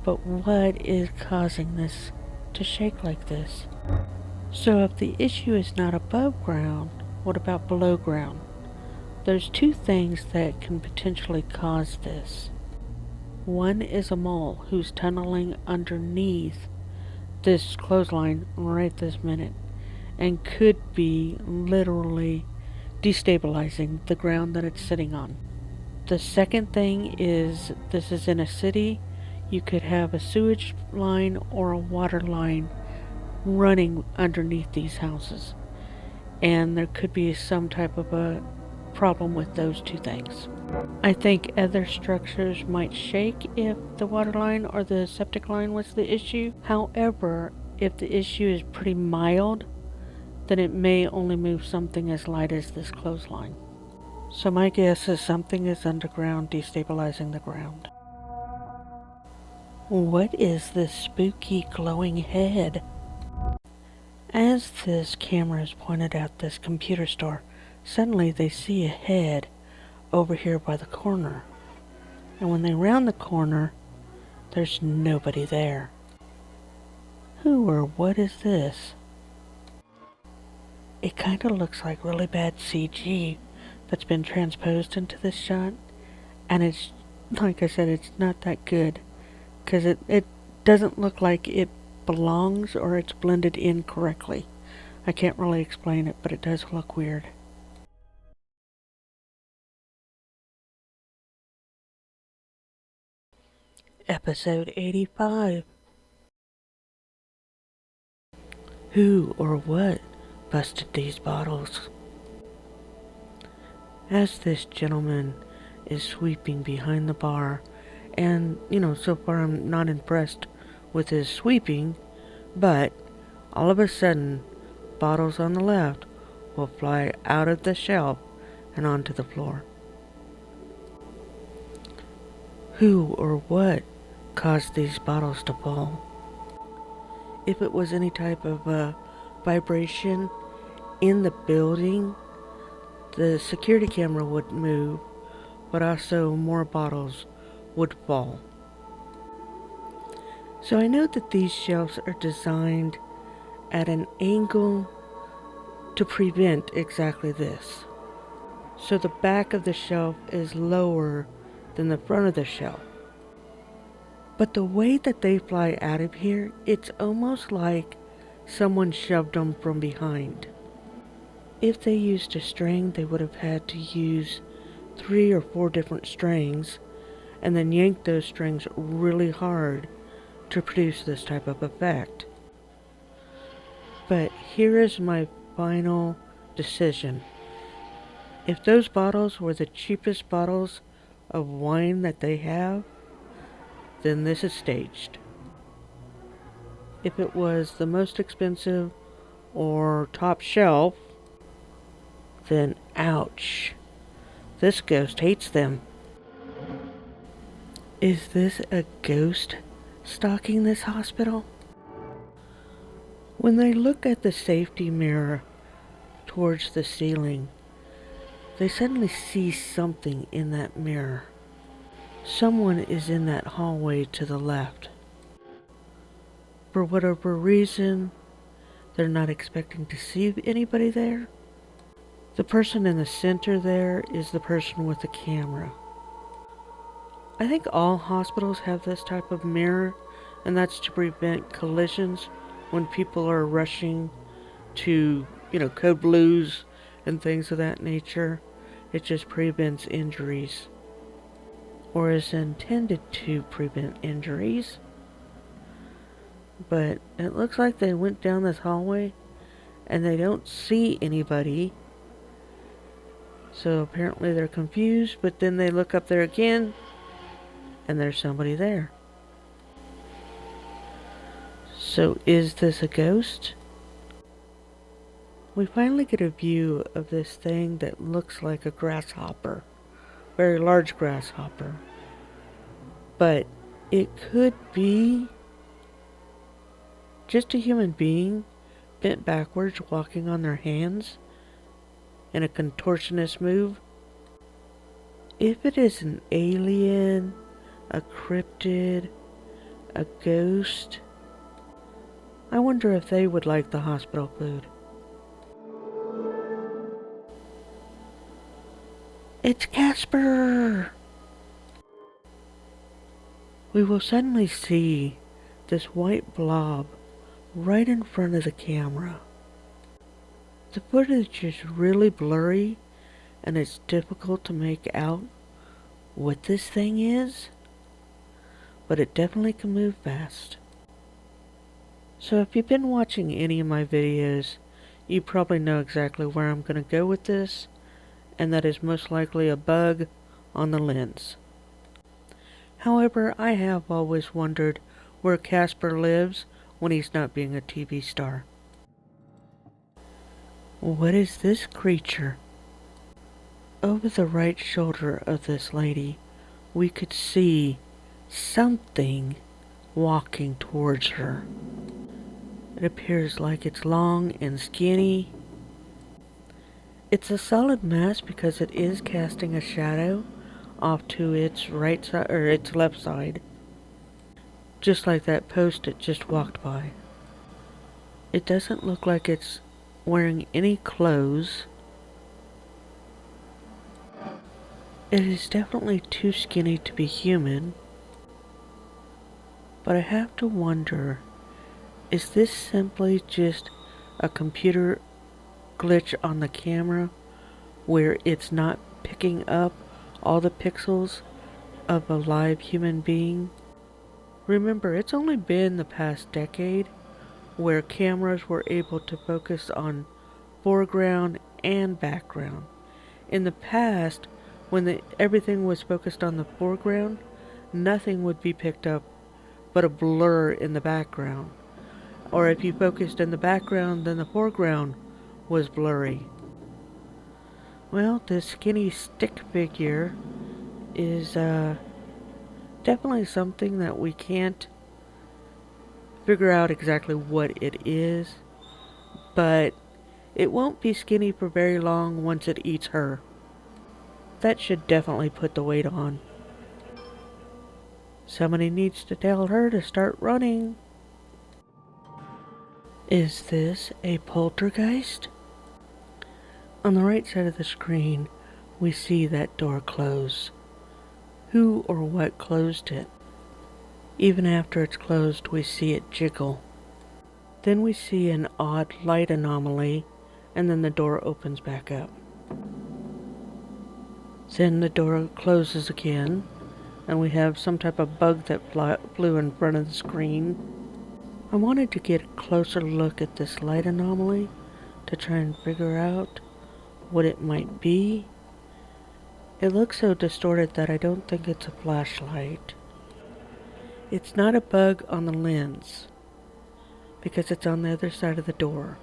But what is causing this to shake like this? So if the issue is not above ground, what about below ground? There's two things that can potentially cause this. One is a mole who's tunneling underneath this clothesline right this minute and could be literally destabilizing the ground that it's sitting on. The second thing is this is in a city. You could have a sewage line or a water line running underneath these houses. And there could be some type of a problem with those two things. I think other structures might shake if the water line or the septic line was the issue. However, if the issue is pretty mild, then it may only move something as light as this clothesline. So my guess is something is underground destabilizing the ground. What is this spooky glowing head? As this camera is pointed at this computer store, suddenly they see a head over here by the corner. And when they round the corner, there's nobody there. Who or what is this? It kind of looks like really bad CG that's been transposed into this shot. And it's, like I said, it's not that good. Because it doesn't look like it belongs or it's blended in correctly. I can't really explain it, but it does look weird. Episode 85. Who or what busted these bottles? As this gentleman is sweeping behind the bar, and, so far I'm not impressed with his sweeping, but all of a sudden, bottles on the left will fly out of the shelf and onto the floor. Who or what caused these bottles to fall? If it was any type of vibration in the building, the security camera would move, but also more bottles would fall. So I know that these shelves are designed at an angle to prevent exactly this. So the back of the shelf is lower than the front of the shelf. But the way that they fly out of here, it's almost like someone shoved them from behind. If they used a string, they would have had to use 3 or 4 different strings and then yank those strings really hard to produce this type of effect. But here is my final decision. If those bottles were the cheapest bottles of wine that they have, then this is staged. If it was the most expensive or top shelf, then ouch. This ghost hates them. Is this a ghost stalking this hospital? When they look at the safety mirror towards the ceiling, they suddenly see something in that mirror. Someone is in that hallway to the left. For whatever reason, they're not expecting to see anybody there. The person in the center there is the person with the camera. I think all hospitals have this type of mirror, and that's to prevent collisions when people are rushing to, code blues and things of that nature. It just prevents injuries, or is intended to prevent injuries. But it looks like they went down this hallway and they don't see anybody. So apparently they're confused, but then they look up there again and there's somebody there. So is this a ghost? We finally get a view of this thing that looks like a grasshopper. Very large grasshopper. But it could be just a human being bent backwards walking on their hands in a contortionist move. If it is an alien, a cryptid, a ghost, I wonder if they would like the hospital food. It's Casper! We will suddenly see this white blob right in front of the camera. The footage is really blurry and it's difficult to make out what this thing is, but it definitely can move fast. So if you've been watching any of my videos, you probably know exactly where I'm going to go with this, and that is most likely a bug on the lens. However, I have always wondered where Casper lives when he's not being a TV star. What is this creature? Over the right shoulder of this lady, we could see something walking towards her. It appears like it's long and skinny. It's a solid mass because it is casting a shadow off to its right side or its left side, just like that post it just walked by. It doesn't look like it's wearing any clothes. It is definitely too skinny to be human, but I have to wonder, is this simply just a computer glitch on the camera where it's not picking up all the pixels of a live human being? Remember, it's only been the past decade where cameras were able to focus on foreground and background. In the past, when everything was focused on the foreground, nothing would be picked up but a blur in the background. Or if you focused in the background, then the foreground was blurry. Well, this skinny stick figure is definitely something that we can't figure out exactly what it is, but it won't be skinny for very long once it eats her. That should definitely put the weight on. Somebody needs to tell her to start running. Is this a poltergeist? On the right side of the screen, we see that door close. Who or what closed it? Even after it's closed, we see it jiggle. Then we see an odd light anomaly, and then the door opens back up. Then the door closes again, and we have some type of bug that flew in front of the screen. I wanted to get a closer look at this light anomaly to try and figure out what it might be. It looks so distorted that I don't think it's a flashlight. It's not a bug on the lens, because it's on the other side of the door.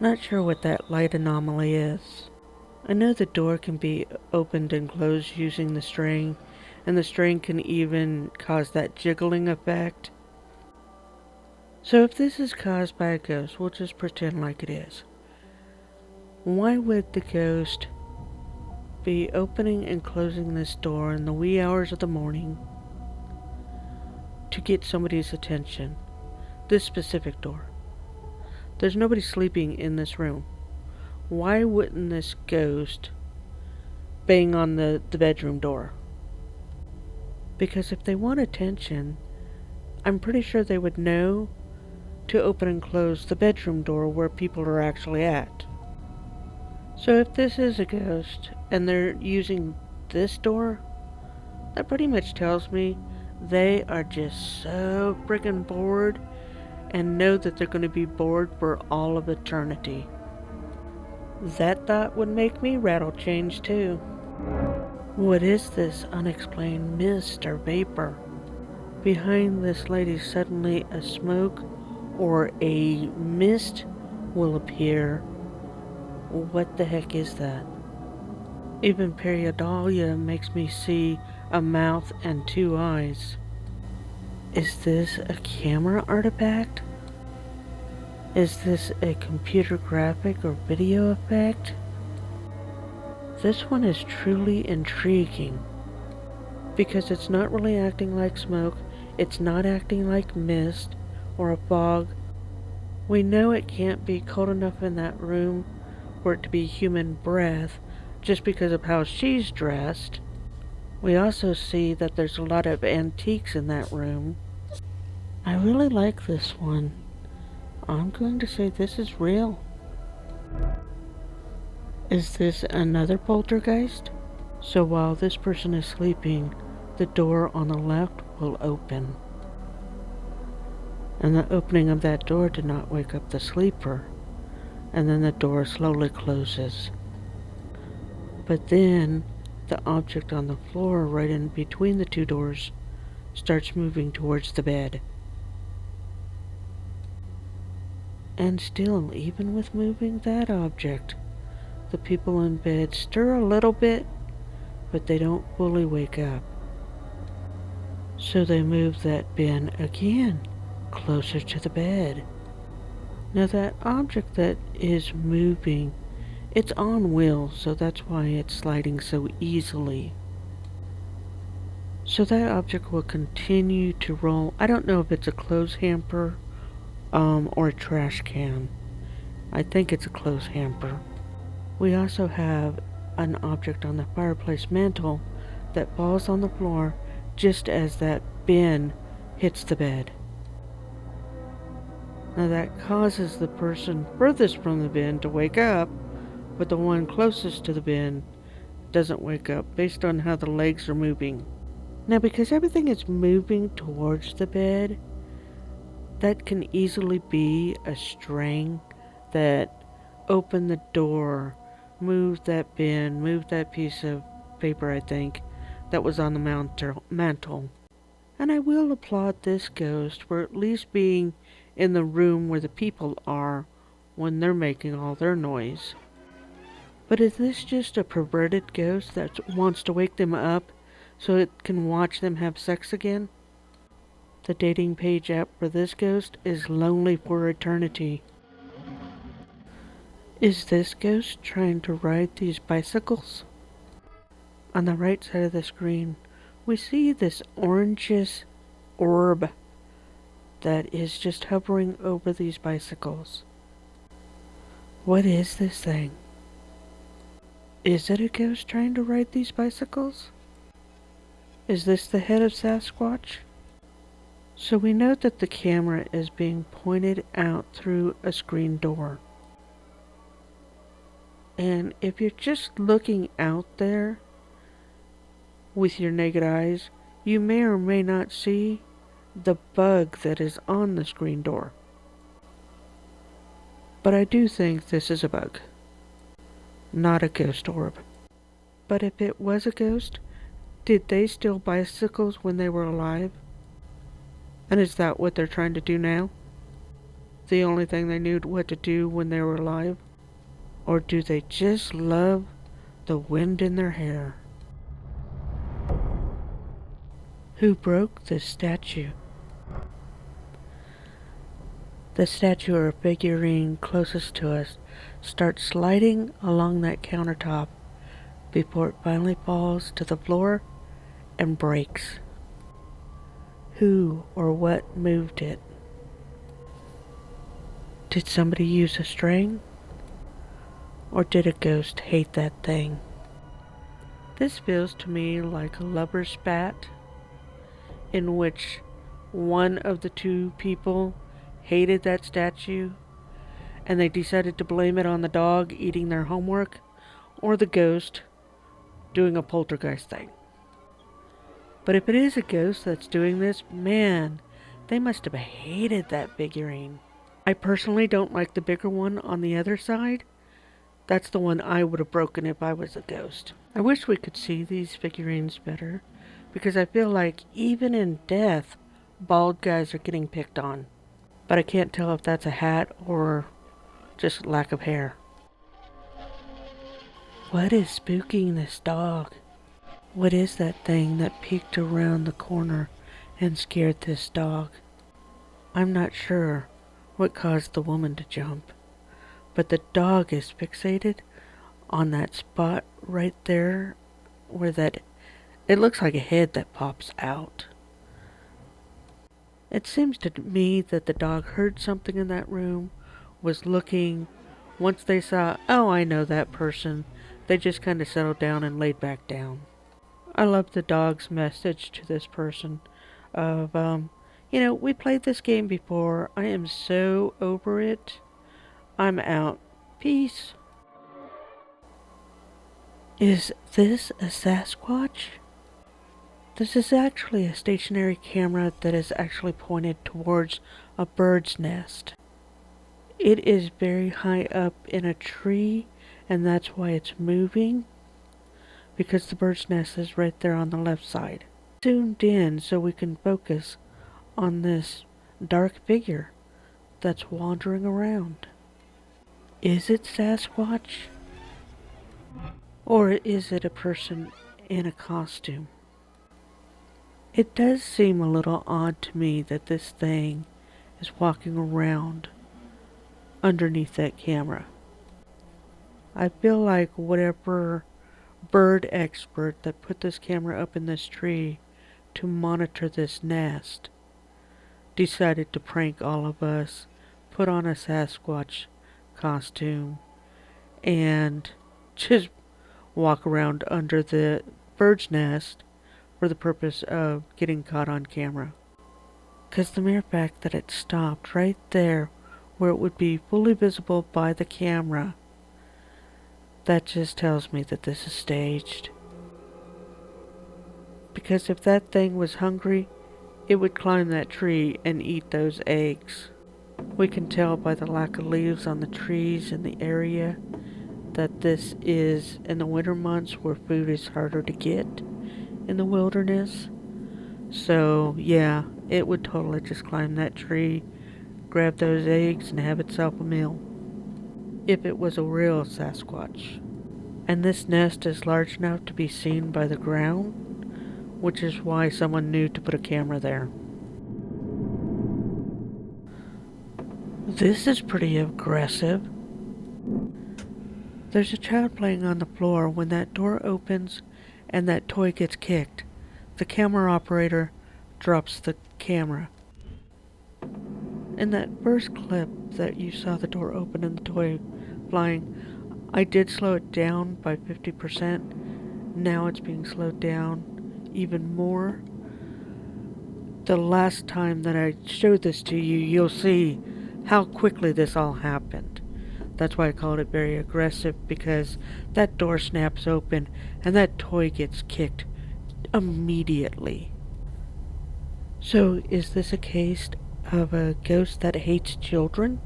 Not sure what that light anomaly is. I know the door can be opened and closed using the string, and the string can even cause that jiggling effect. So if this is caused by a ghost, we'll just pretend like it is. Why would the ghost be opening and closing this door in the wee hours of the morning to get somebody's attention? This specific door. There's nobody sleeping in this room. Why wouldn't this ghost bang on the bedroom door? Because if they want attention, I'm pretty sure they would know to open and close the bedroom door where people are actually at. So if this is a ghost and they're using this door, that pretty much tells me they are just so friggin' bored and know that they're going to be bored for all of eternity. That thought would make me rattle change too. What is this unexplained mist or vapor? Behind this lady suddenly a smoke or a mist will appear. What the heck is that? Even pareidolia makes me see a mouth and two eyes. Is this a camera artifact? Is this a computer graphic or video effect? This one is truly intriguing because it's not really acting like smoke, it's not acting like mist or a fog. We know it can't be cold enough in that room for it to be human breath just because of how she's dressed. We also see that there's a lot of antiques in that room. I really like this one. I'm going to say this is real. Is this another poltergeist? So while this person is sleeping, the door on the left will open. And the opening of that door did not wake up the sleeper. And then the door slowly closes. But then the object on the floor right in between the two doors starts moving towards the bed. And still, even with moving that object, the people in bed stir a little bit, but they don't fully wake up. So they move that bin again, closer to the bed. Now that object that is moving, it's on wheels, so that's why it's sliding so easily. So that object will continue to roll. I don't know if it's a clothes hamper or a trash can. I think it's a clothes hamper. We also have an object on the fireplace mantle that falls on the floor just as that bin hits the bed. Now that causes the person furthest from the bin to wake up, but the one closest to the bin doesn't wake up based on how the legs are moving. Now because everything is moving towards the bed, that can easily be a string that opened the door, moved that bin, moved that piece of paper, I think, that was on the mantle. And I will applaud this ghost for at least being in the room where the people are when they're making all their noise. But is this just a perverted ghost that wants to wake them up so it can watch them have sex again? The dating page app for this ghost is Lonely for Eternity. Is this ghost trying to ride these bicycles? On the right side of the screen, we see this orangish orb that is just hovering over these bicycles. What is this thing? Is it a ghost trying to ride these bicycles? Is this the head of Sasquatch? So we note that the camera is being pointed out through a screen door. And if you're just looking out there with your naked eyes, you may or may not see the bug that is on the screen door. But I do think this is a bug, not a ghost orb. But if it was a ghost, did they steal bicycles when they were alive? And is that what they're trying to do now? The only thing they knew what to do when they were alive? Or do they just love the wind in their hair? Who broke this statue? The statue or figurine closest to us starts sliding along that countertop before it finally falls to the floor and breaks. Who or what moved it? Did somebody use a string? Or did a ghost hate that thing? This feels to me like a lover's spat, in which one of the two people hated that statue and they decided to blame it on the dog eating their homework or the ghost doing a poltergeist thing. But if it is a ghost that's doing this, man, they must have hated that figurine. I personally don't like the bigger one on the other side. That's the one I would have broken if I was a ghost. I wish we could see these figurines better, because I feel like even in death, bald guys are getting picked on. But I can't tell if that's a hat or just lack of hair. What is spooking this dog? What is that thing that peeked around the corner and scared this dog? I'm not sure what caused the woman to jump, but the dog is fixated on that spot right there where it looks like a head that pops out. It seems to me that the dog heard something in that room, was looking. Once they saw, oh, I know that person, they just kind of settled down and laid back down. I love the dog's message to this person of, we played this game before. I am so over it. I'm out. Peace. Is this a Sasquatch? This is actually a stationary camera that is actually pointed towards a bird's nest. It is very high up in a tree, and that's why it's moving, because the bird's nest is right there on the left side. Zoomed in so we can focus on this dark figure that's wandering around. Is it Sasquatch? Or is it a person in a costume? It does seem a little odd to me that this thing is walking around underneath that camera. I feel like whatever bird expert that put this camera up in this tree to monitor this nest decided to prank all of us, put on a Sasquatch costume, and just walk around under the bird's nest for the purpose of getting caught on camera. Because the mere fact that it stopped right there where it would be fully visible by the camera, that just tells me that this is staged. Because if that thing was hungry, it would climb that tree and eat those eggs. We can tell by the lack of leaves on the trees in the area that this is in the winter months where food is harder to get in the wilderness. So yeah, it would totally just climb that tree, grab those eggs, and have itself a meal. If it was a real Sasquatch. And this nest is large enough to be seen by the ground, which is why someone knew to put a camera there. This is pretty aggressive. There's a child playing on the floor. When that door opens and that toy gets kicked, the camera operator drops the camera. In that first clip that you saw the door open and the toy flying, I did slow it down by 50%. Now it's being slowed down even more. The last time that I showed this to you, you'll see how quickly this all happened. That's why I called it very aggressive, because that door snaps open and that toy gets kicked immediately. So, is this a case of a ghost that hates children?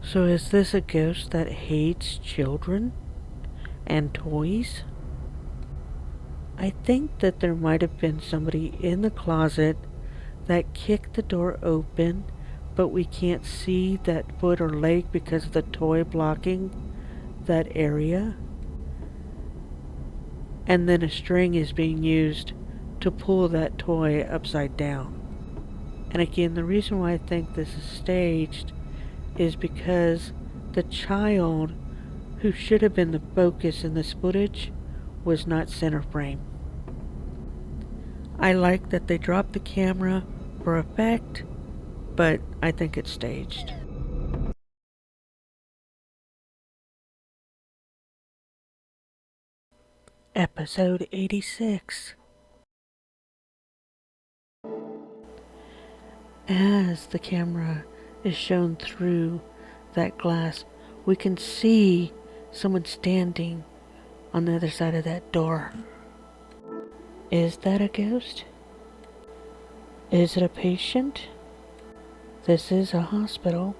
So, is this a ghost that hates children and toys? I think that there might have been somebody in the closet that kicked the door open, but we can't see that foot or leg because of the toy blocking that area. And then a string is being used to pull that toy upside down. And again, the reason why I think this is staged is because the child who should have been the focus in this footage was not center frame. I like that they dropped the camera for effect, but I think it's staged. Episode 86. As the camera is shown through that glass, we can see someone standing on the other side of that door. Is that a ghost? Is it a patient? This is a hospital.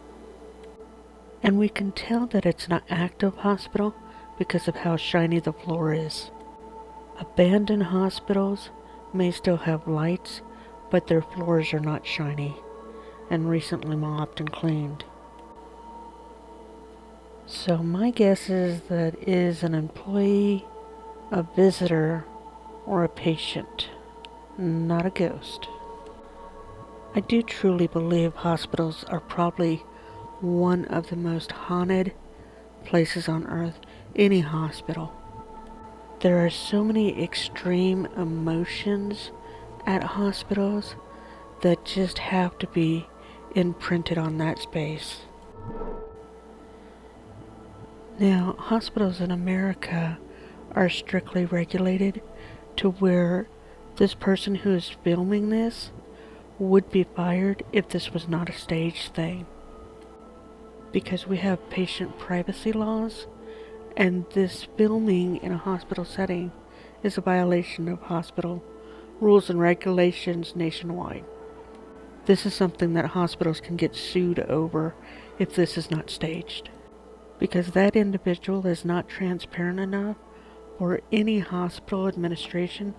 And we can tell that it's an active hospital because of how shiny the floor is. Abandoned hospitals may still have lights, but their floors are not shiny and recently mopped and cleaned. So my guess is that it is an employee, a visitor, or a patient, not a ghost. I do truly believe hospitals are probably one of the most haunted places on earth, any hospital. There are so many extreme emotions at hospitals that just have to be imprinted on that space. Now, hospitals in America are strictly regulated to where this person who is filming this would be fired if this was not a staged thing. Because we have patient privacy laws, and this filming in a hospital setting is a violation of hospital rules and regulations nationwide. This is something that hospitals can get sued over if this is not staged, because that individual is not transparent enough for any hospital administration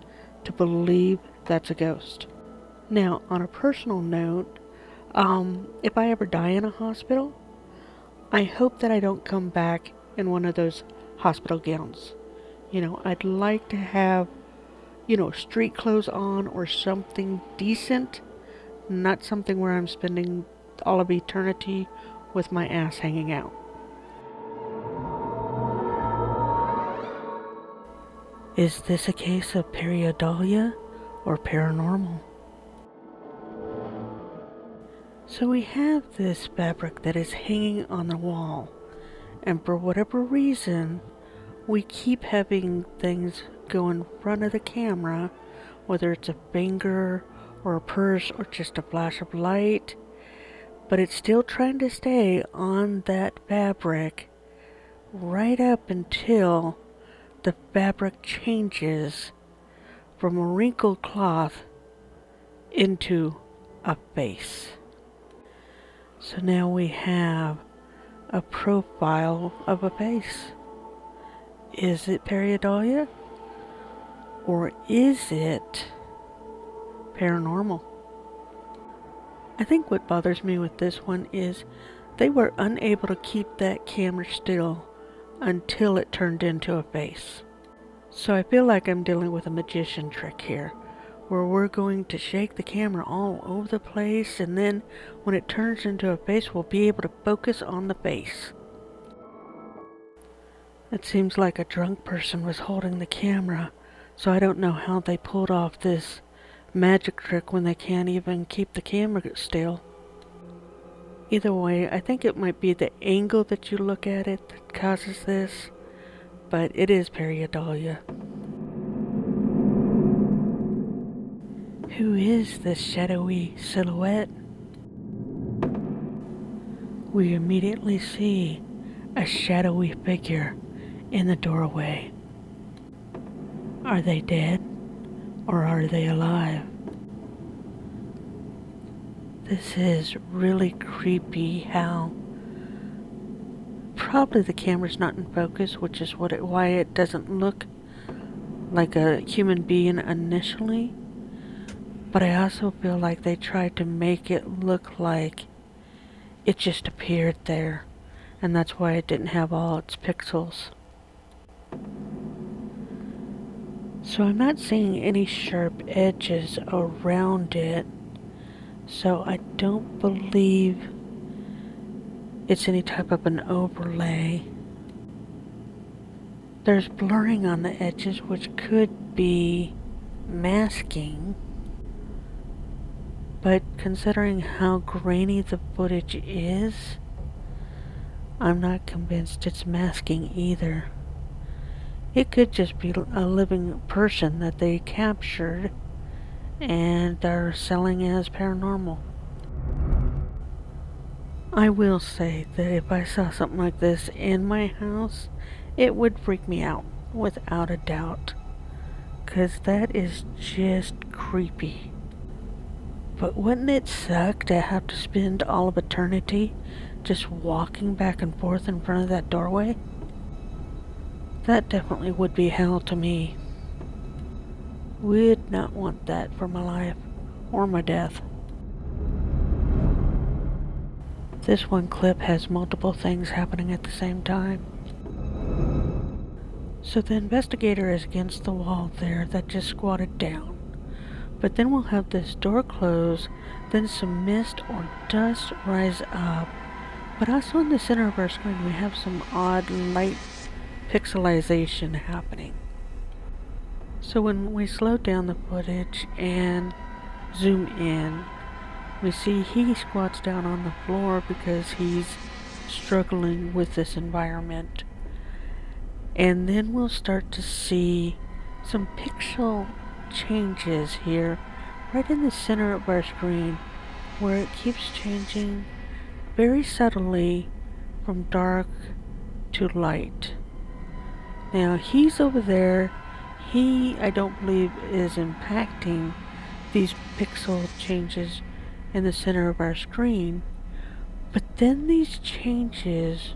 to believe that's a ghost. Now, on a personal note, if I ever die in a hospital, I hope that I don't come back in one of those hospital gowns. I'd like to have, street clothes on or something decent, not something where I'm spending all of eternity with my ass hanging out. Is this a case of pareidolia or paranormal? So we have this fabric that is hanging on the wall, and for whatever reason, we keep having things go in front of the camera, whether it's a finger or a purse or just a flash of light, but it's still trying to stay on that fabric right up until the fabric changes from a wrinkled cloth into a face. So now we have a profile of a face. Is it pareidolia? Or is it paranormal? I think what bothers me with this one is they were unable to keep that camera still until it turned into a face. So I feel like I'm dealing with a magician trick here, where we're going to shake the camera all over the place, and then when it turns into a face, we'll be able to focus on the face. It seems like a drunk person was holding the camera, so I don't know how they pulled off this magic trick when they can't even keep the camera still. Either way, I think it might be the angle that you look at it that causes this, but it is pareidolia. Who is this shadowy silhouette? We immediately see a shadowy figure in the doorway. Are they dead or are they alive? This is really creepy how probably the camera's not in focus, which is why it doesn't look like a human being initially. But I also feel like they tried to make it look like it just appeared there, and that's why it didn't have all its pixels. So I'm not seeing any sharp edges around it, so I don't believe it's any type of an overlay. There's blurring on the edges, which could be masking, but considering how grainy the footage is, I'm not convinced it's masking either. It could just be a living person that they captured and are selling as paranormal. I will say that if I saw something like this in my house, it would freak me out, without a doubt. 'Cause that is just creepy. But wouldn't it suck to have to spend all of eternity just walking back and forth in front of that doorway? That definitely would be hell to me. Would not want that for my life or my death. This one clip has multiple things happening at the same time. So the investigator is against the wall there that just squatted down. But then we'll have this door close, then some mist or dust rise up. But also in the center of our screen we have some odd light pixelization happening. So when we slow down the footage and zoom in, we see he squats down on the floor because he's struggling with this environment. And then we'll start to see some pixel changes here right in the center of our screen, where it keeps changing very subtly from dark to light. Now he's over there. He, I don't believe, is impacting these pixel changes in the center of our screen, but then these changes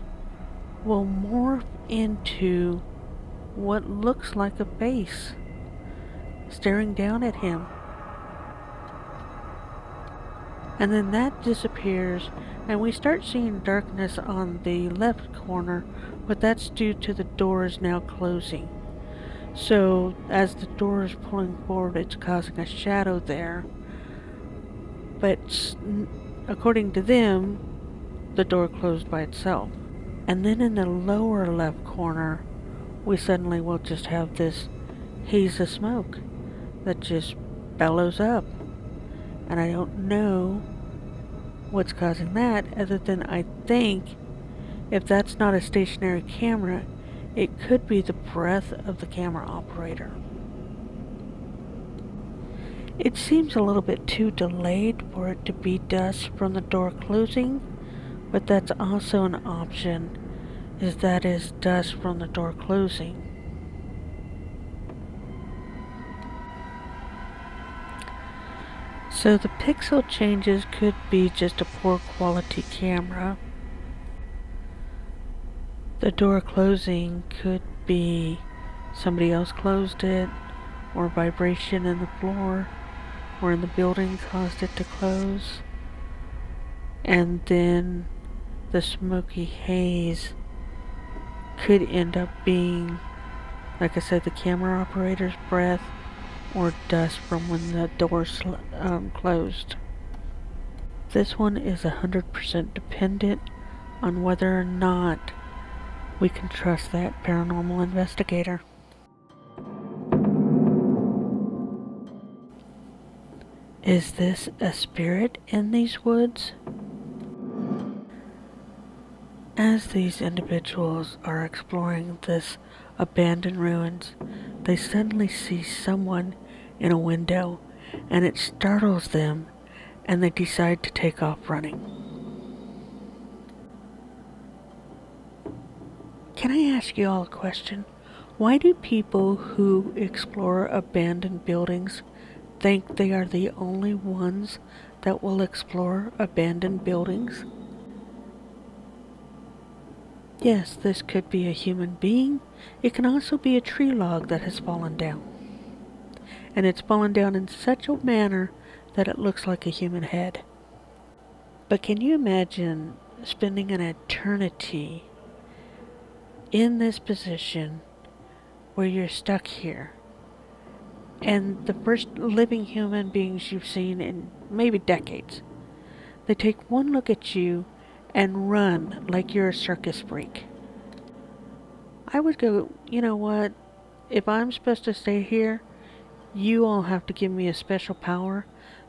will morph into what looks like a face staring down at him. And then that disappears and we start seeing darkness on the left corner, but that's due to the doors now closing. So as the door is pulling forward, it's causing a shadow there. But according to them, the door closed by itself. And then in the lower left corner, we suddenly will just have this haze of smoke that just bellows up. And I don't know what's causing that, other than I think if that's not a stationary camera, it could be the breath of the camera operator. It seems a little bit too delayed for it to be dust from the door closing, but that's also an option, is that is dust from the door closing. So the pixel changes could be just a poor quality camera. The door closing could be somebody else closed it, or vibration in the floor or in the building caused it to close. And then the smoky haze could end up being, like I said, the camera operator's breath or dust from when the door closed. This one is 100% dependent on whether or not we can trust that paranormal investigator. Is this a spirit in these woods? As these individuals are exploring this abandoned ruins, they suddenly see someone in a window, and it startles them, and they decide to take off running. Can I ask you all a question? Why do people who explore abandoned buildings think they are the only ones that will explore abandoned buildings? Yes, this could be a human being. It can also be a tree log that has fallen down. And it's fallen down in such a manner that it looks like a human head. But can you imagine spending an eternity in this position where you're stuck here? And the first living human beings you've seen in maybe decades, they take one look at you and run like you're a circus freak. I would go, you know what? If I'm supposed to stay here, you all have to give me a special power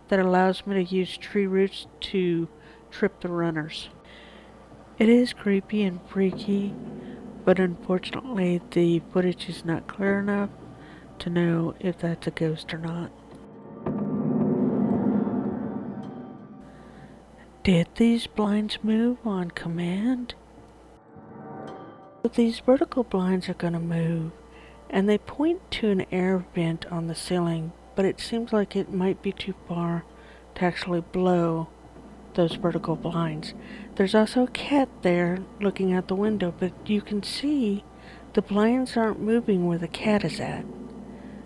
that allows me to use tree roots to trip the runners. It is creepy and freaky, but unfortunately the footage is not clear enough to know if that's a ghost or not. Did these blinds move on command? These vertical blinds are going to move, and they point to an air vent on the ceiling, but it seems like it might be too far to actually blow those vertical blinds. There's also a cat there looking out the window, but you can see the blinds aren't moving where the cat is at.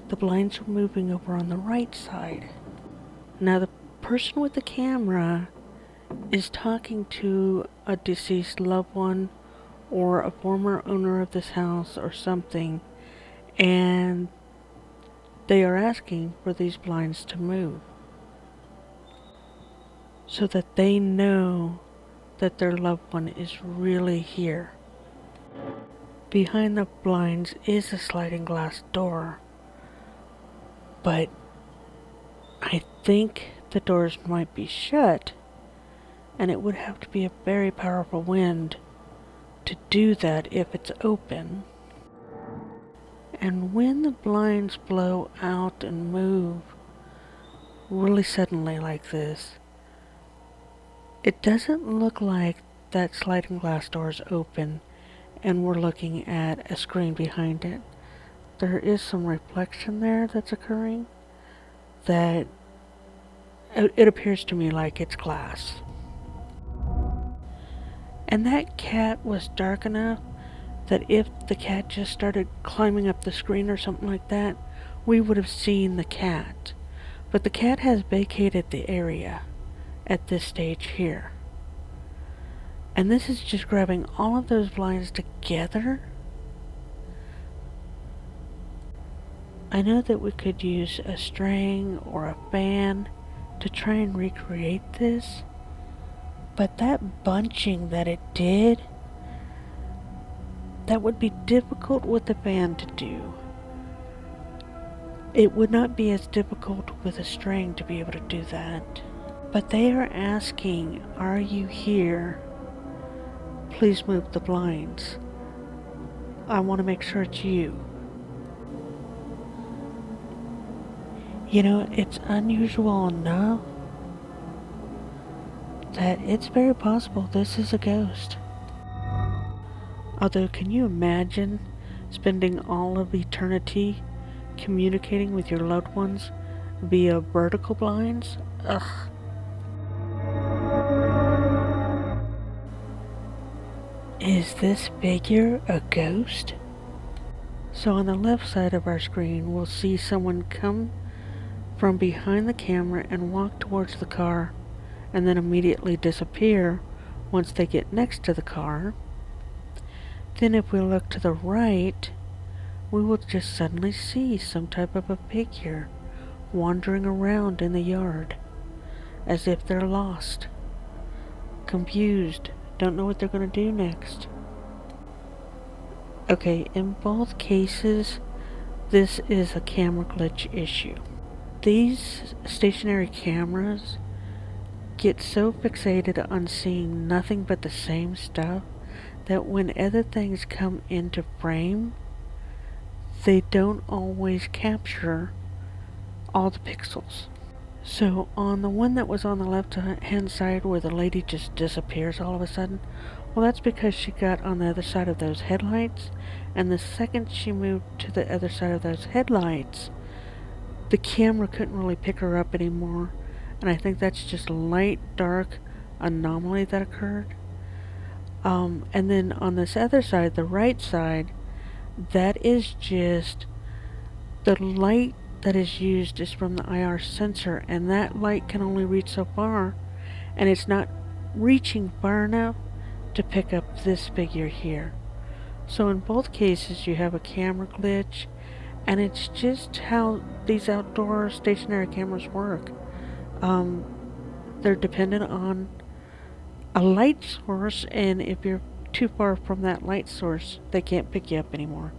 The blinds are moving over on the right side. Now the person with the camera is talking to a deceased loved one or a former owner of this house or something, and they are asking for these blinds to move so that they know that their loved one is really here. Behind the blinds is a sliding glass door, but I think the doors might be shut, and it would have to be a very powerful wind to do that if it's open. And when the blinds blow out and move really suddenly like this, it doesn't look like that sliding glass door is open and we're looking at a screen behind it. There is some reflection there that's occurring that it appears to me like it's glass. And that cat was dark enough that if the cat just started climbing up the screen or something like that, we would have seen the cat. But the cat has vacated the area at this stage here. And this is just grabbing all of those blinds together. I know that we could use a string or a fan to try and recreate this, but that bunching that it did, that would be difficult with a fan to do. It would not be as difficult with a string to be able to do that. But they are asking, "Are you here? Please move the blinds. I want to make sure it's you." You know, it's unusual enough that it's very possible this is a ghost. Although, can you imagine spending all of eternity communicating with your loved ones via vertical blinds? Ugh. Is this figure a ghost? So on the left side of our screen, we'll see someone come from behind the camera and walk towards the car, and then immediately disappear once they get next to the car. Then if we look to the right, we will just suddenly see some type of a figure wandering around in the yard, as if they're lost, confused, don't know what they're going to do next. Okay, in both cases, this is a camera glitch issue. These stationary cameras get so fixated on seeing nothing but the same stuff that when other things come into frame, they don't always capture all the pixels. So on the one that was on the left hand side where the lady just disappears all of a sudden, well, that's because she got on the other side of those headlights, and the second she moved to the other side of those headlights, the camera couldn't really pick her up anymore, and I think that's just a light dark anomaly that occurred. And then on this other side, the right side, that is just the light that is used is from the IR sensor, and that light can only reach so far, and it's not reaching far enough to pick up this figure here. So in both cases, you have a camera glitch, and it's just how these outdoor stationary cameras work. They're dependent on a light source, and if you're too far from that light source, they can't pick you up anymore.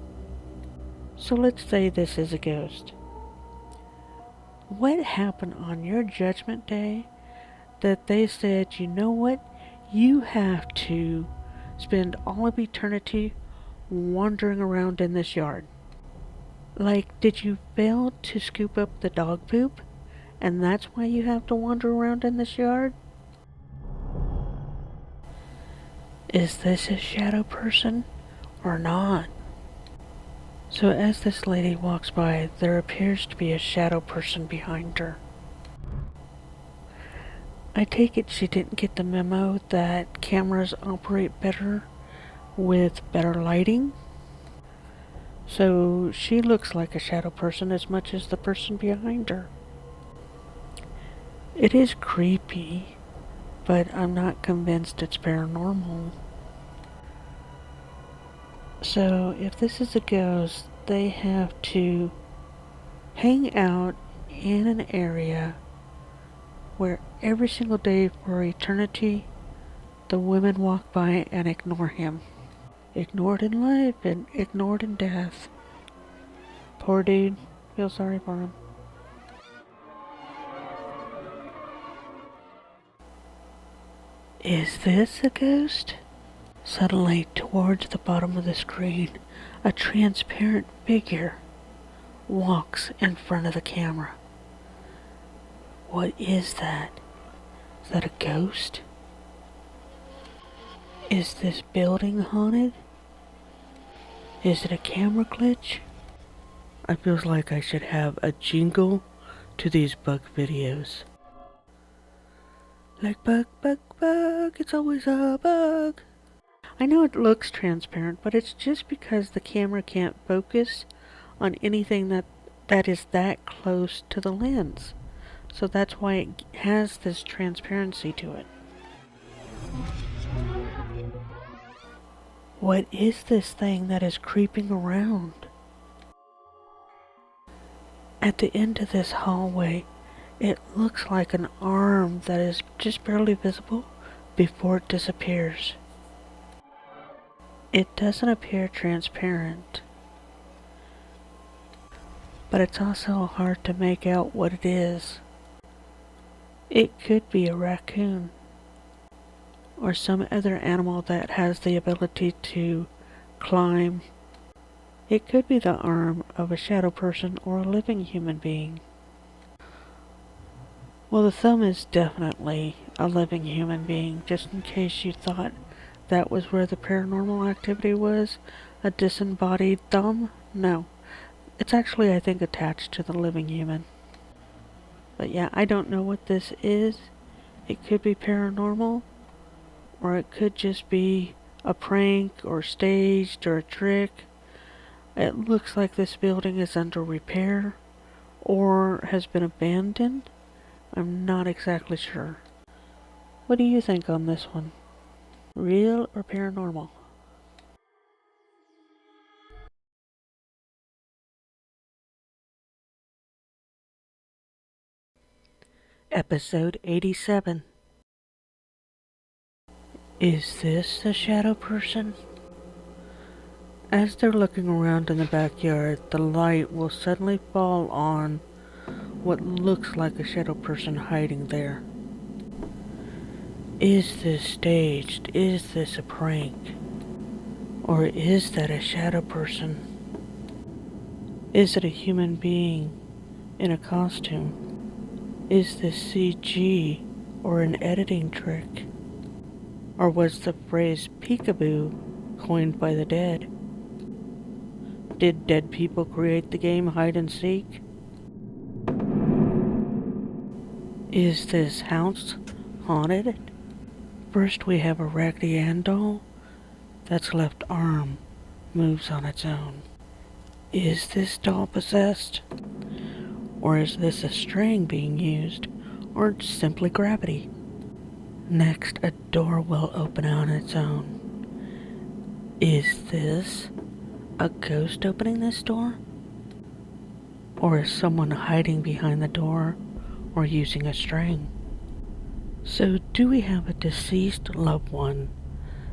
So let's say this is a ghost. What happened on your judgment day that they said, you know what, you have to spend all of eternity wandering around in this yard? Like, did you fail to scoop up the dog poop, and that's why you have to wander around in this yard? Is this a shadow person or not? So as this lady walks by, there appears to be a shadow person behind her. I take it she didn't get the memo that cameras operate better with better lighting. So she looks like a shadow person as much as the person behind her. It is creepy, but I'm not convinced it's paranormal. So if this is a ghost, they have to hang out in an area where every single day for eternity the women walk by and ignore him. Ignored in life and ignored in death. Poor dude. Feel sorry for him. Is this a ghost? Suddenly, towards the bottom of the screen, a transparent figure walks in front of the camera. What is that? Is that a ghost? Is this building haunted? Is it a camera glitch? I feels like I should have a jingle to these bug videos. Like bug, bug, bug, it's always a bug. I know it looks transparent, but it's just because the camera can't focus on anything that is that close to the lens. So that's why it has this transparency to it. What is this thing that is creeping around? At the end of this hallway, it looks like an arm that is just barely visible before it disappears. It doesn't appear transparent, but it's also hard to make out what it is. It could be a raccoon or some other animal that has the ability to climb. It could be the arm of a shadow person or a living human being. Well, the thumb is definitely a living human being, just in case you thought that was where the paranormal activity was, a disembodied thumb. No, it's actually, I think, attached to the living human. But yeah, I don't know what this is. It could be paranormal, or it could just be a prank or staged or a trick. It looks like this building is under repair or has been abandoned. I'm not exactly sure. What do you think on this one? Real or paranormal? Episode 87. Is this a shadow person? As they're looking around in the backyard, the light will suddenly fall on what looks like a shadow person hiding there. Is this staged? Is this a prank? Or is that a shadow person? Is it a human being in a costume? Is this CG or an editing trick? Or was the phrase peekaboo coined by the dead? Did dead people create the game hide and seek? Is this house haunted? First we have a Raggedy Ann doll that's left arm moves on its own. Is this doll possessed? Or is this a string being used? Or simply gravity? Next, a door will open on its own. Is this a ghost opening this door? Or is someone hiding behind the door or using a string? So do we have a deceased loved one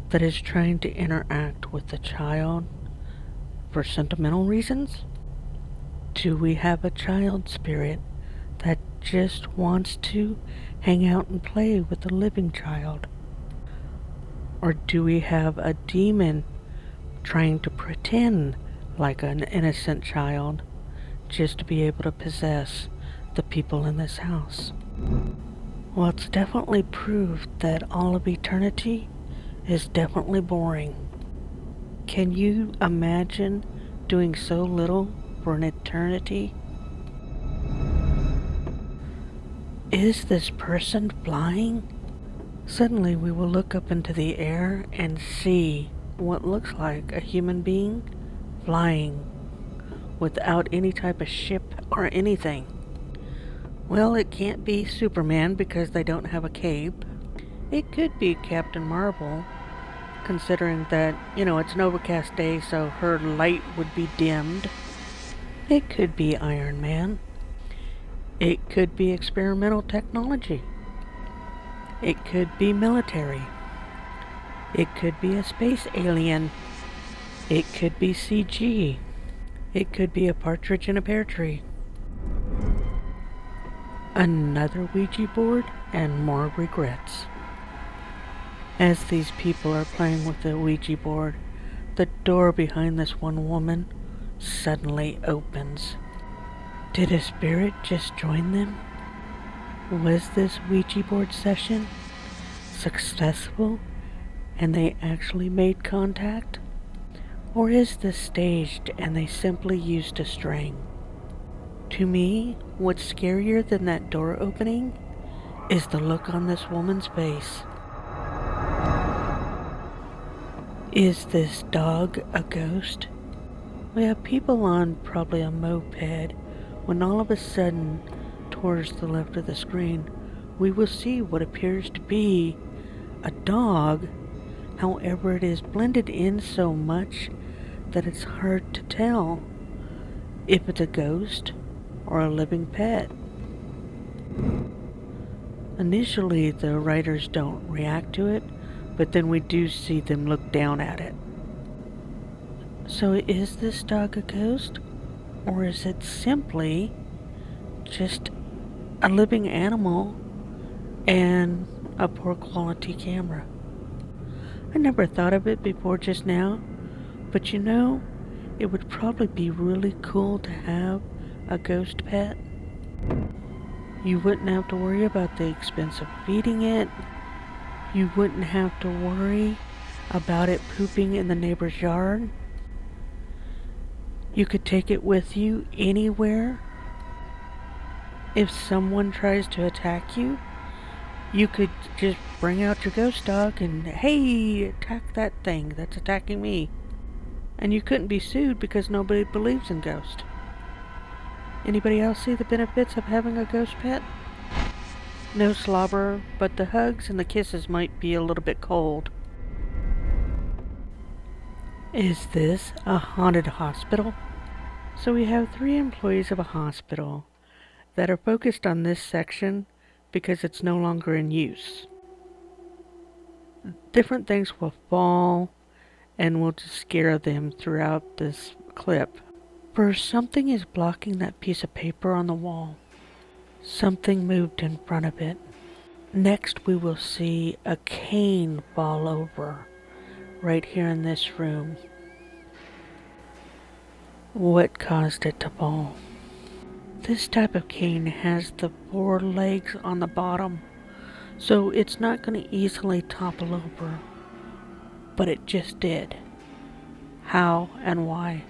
that is trying to interact with the child for sentimental reasons? Do we have a child spirit that just wants to hang out and play with the living child? Or do we have a demon trying to pretend like an innocent child just to be able to possess the people in this house? Well, it's definitely proved that all of eternity is definitely boring. Can you imagine doing so little for an eternity? Is this person flying? Suddenly we will look up into the air and see what looks like a human being flying without any type of ship or anything. Well, it can't be Superman because they don't have a cape. It could be Captain Marvel, considering that, it's an overcast day, so her light would be dimmed. It could be Iron Man. It could be experimental technology. It could be military. It could be a space alien. It could be CG. It could be a partridge in a pear tree. Another Ouija board and more regrets. As these people are playing with the Ouija board, the door behind this one woman suddenly opens. Did a spirit just join them? Was this Ouija board session successful and they actually made contact? Or is this staged and they simply used a string? To me, what's scarier than that door opening is the look on this woman's face. Is this dog a ghost? We have people on probably a moped when all of a sudden, towards the left of the screen, we will see what appears to be a dog. However, it is blended in so much that it's hard to tell if it's a ghost or a living pet. Initially, the writers don't react to it, but then we do see them look down at it. So is this dog a ghost? Or is it simply just a living animal and a poor quality camera? I never thought of it before just now, but it would probably be really cool to have a ghost pet. You wouldn't have to worry about the expense of feeding it. You wouldn't have to worry about it pooping in the neighbor's yard. You could take it with you anywhere. If someone tries to attack you, you could just bring out your ghost dog and, hey, attack that thing that's attacking me. And you couldn't be sued because nobody believes in ghosts. Anybody else see the benefits of having a ghost pet? No slobber, but the hugs and the kisses might be a little bit cold. Is this a haunted hospital? So we have 3 employees of a hospital that are focused on this section because it's no longer in use. Different things will fall and will just scare them throughout this clip. First, something is blocking that piece of paper on the wall. Something moved in front of it. Next, we will see a cane fall over right here in this room. What caused it to fall? This type of cane has the 4 legs on the bottom, so it's not going to easily topple over. But it just did. How and why?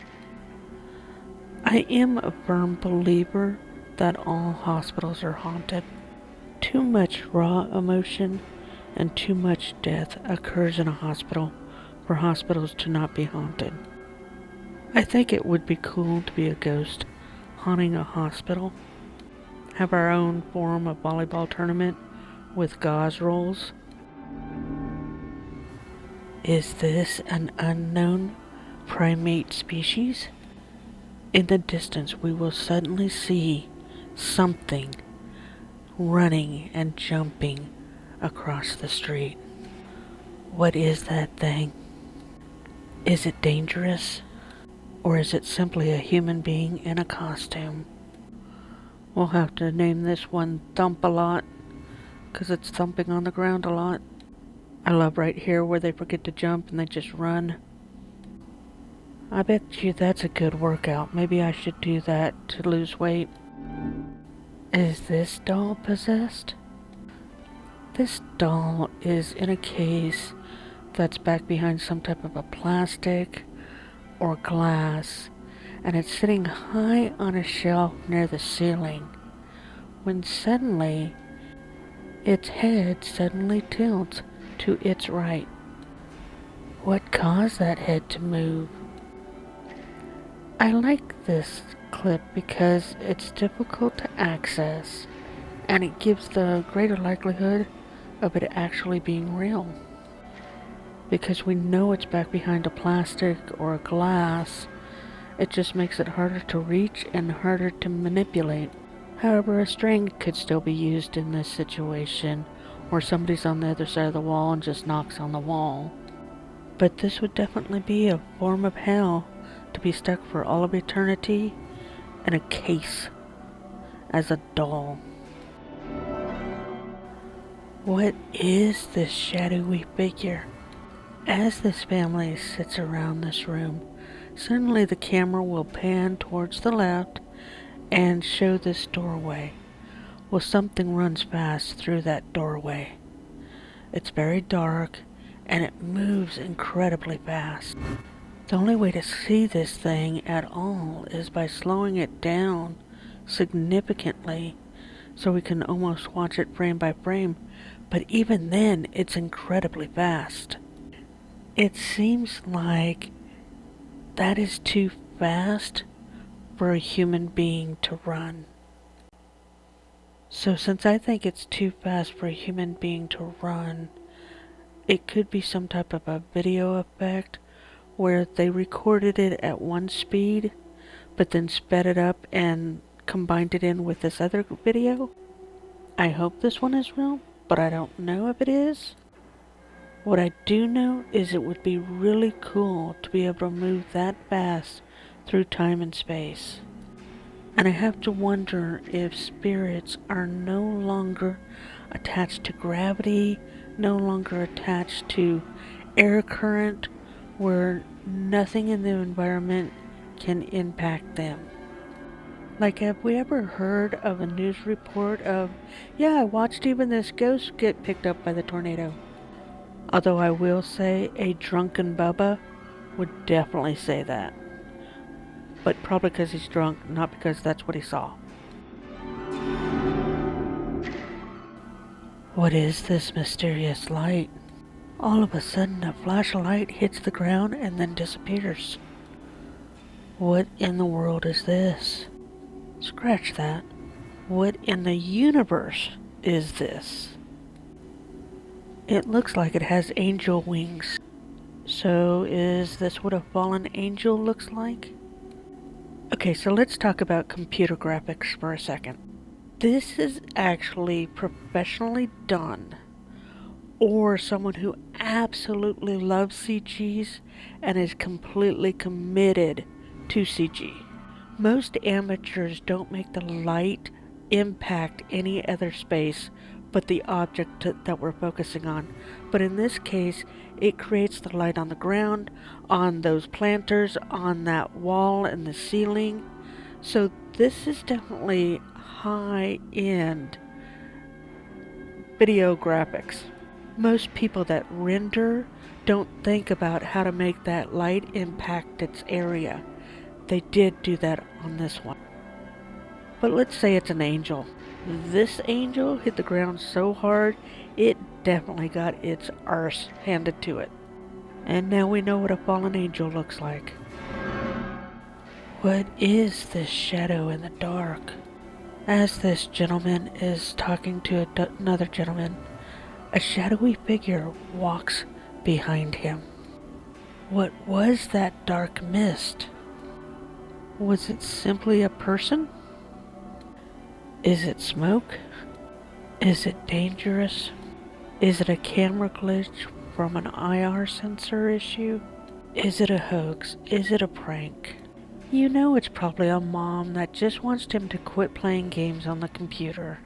I am a firm believer that all hospitals are haunted. Too much raw emotion and too much death occurs in a hospital for hospitals to not be haunted. I think it would be cool to be a ghost haunting a hospital. Have our own form of volleyball tournament with gauze rolls. Is this an unknown primate species? In the distance, we will suddenly see something running and jumping across the street. What is that thing? Is it dangerous? Or is it simply a human being in a costume? We'll have to name this one Thump a Lot, because it's thumping on the ground a lot. I love right here where they forget to jump and they just run. I bet you that's a good workout. Maybe I should do that to lose weight. Is this doll possessed? This doll is in a case that's back behind some type of a plastic or glass, and it's sitting high on a shelf near the ceiling, when suddenly its head suddenly tilts to its right. What caused that head to move? I like this clip because it's difficult to access, and it gives the greater likelihood of it actually being real. Because we know it's back behind a plastic or a glass, it just makes it harder to reach and harder to manipulate. However, a string could still be used in this situation, or somebody's on the other side of the wall and just knocks on the wall. But this would definitely be a form of hell to be stuck for all of eternity in a case as a doll. What is this shadowy figure? As this family sits around this room, suddenly the camera will pan towards the left and show this doorway. Well, something runs fast through that doorway. It's very dark and it moves incredibly fast. The only way to see this thing at all is by slowing it down significantly so we can almost watch it frame by frame, but even then it's incredibly fast. It seems like that is too fast for a human being to run. So since I think it's too fast for a human being to run, it could be some type of a video effect where they recorded it at one speed, but then sped it up and combined it in with this other video. I hope this one is real, but I don't know if it is. What I do know is it would be really cool to be able to move that fast through time and space. And I have to wonder if spirits are no longer attached to gravity, no longer attached to air current, where nothing in the environment can impact them. Like, have we ever heard of a news report of, yeah, I watched even this ghost get picked up by the tornado? Although I will say a drunken Bubba would definitely say that. But probably because he's drunk, not because that's what he saw. What is this mysterious light? All of a sudden a flash of light hits the ground and then disappears. What in the world is this? Scratch that. What in the universe is this? It looks like it has angel wings. So is this what a fallen angel looks like? Okay, so let's talk about computer graphics for a second. This is actually professionally done, or someone who absolutely loves CGs and is completely committed to CG. Most amateurs don't make the light impact any other space but the object that we're focusing on. But in this case, it creates the light on the ground, on those planters, on that wall and the ceiling. So This is definitely high-end video graphics. Most people that render don't think about how to make that light impact its area. They did do that on this one. But let's say it's an angel. This angel hit the ground so hard, it definitely got its arse handed to it. And now we know what a fallen angel looks like. What is this shadow in the dark? As this gentleman is talking to another gentleman, a shadowy figure walks behind him. What was that dark mist? Was it simply a person? Is it smoke? Is it dangerous? Is it a camera glitch from an IR sensor issue? Is it a hoax? Is it a prank? You know it's probably a mom that just wants him to quit playing games on the computer.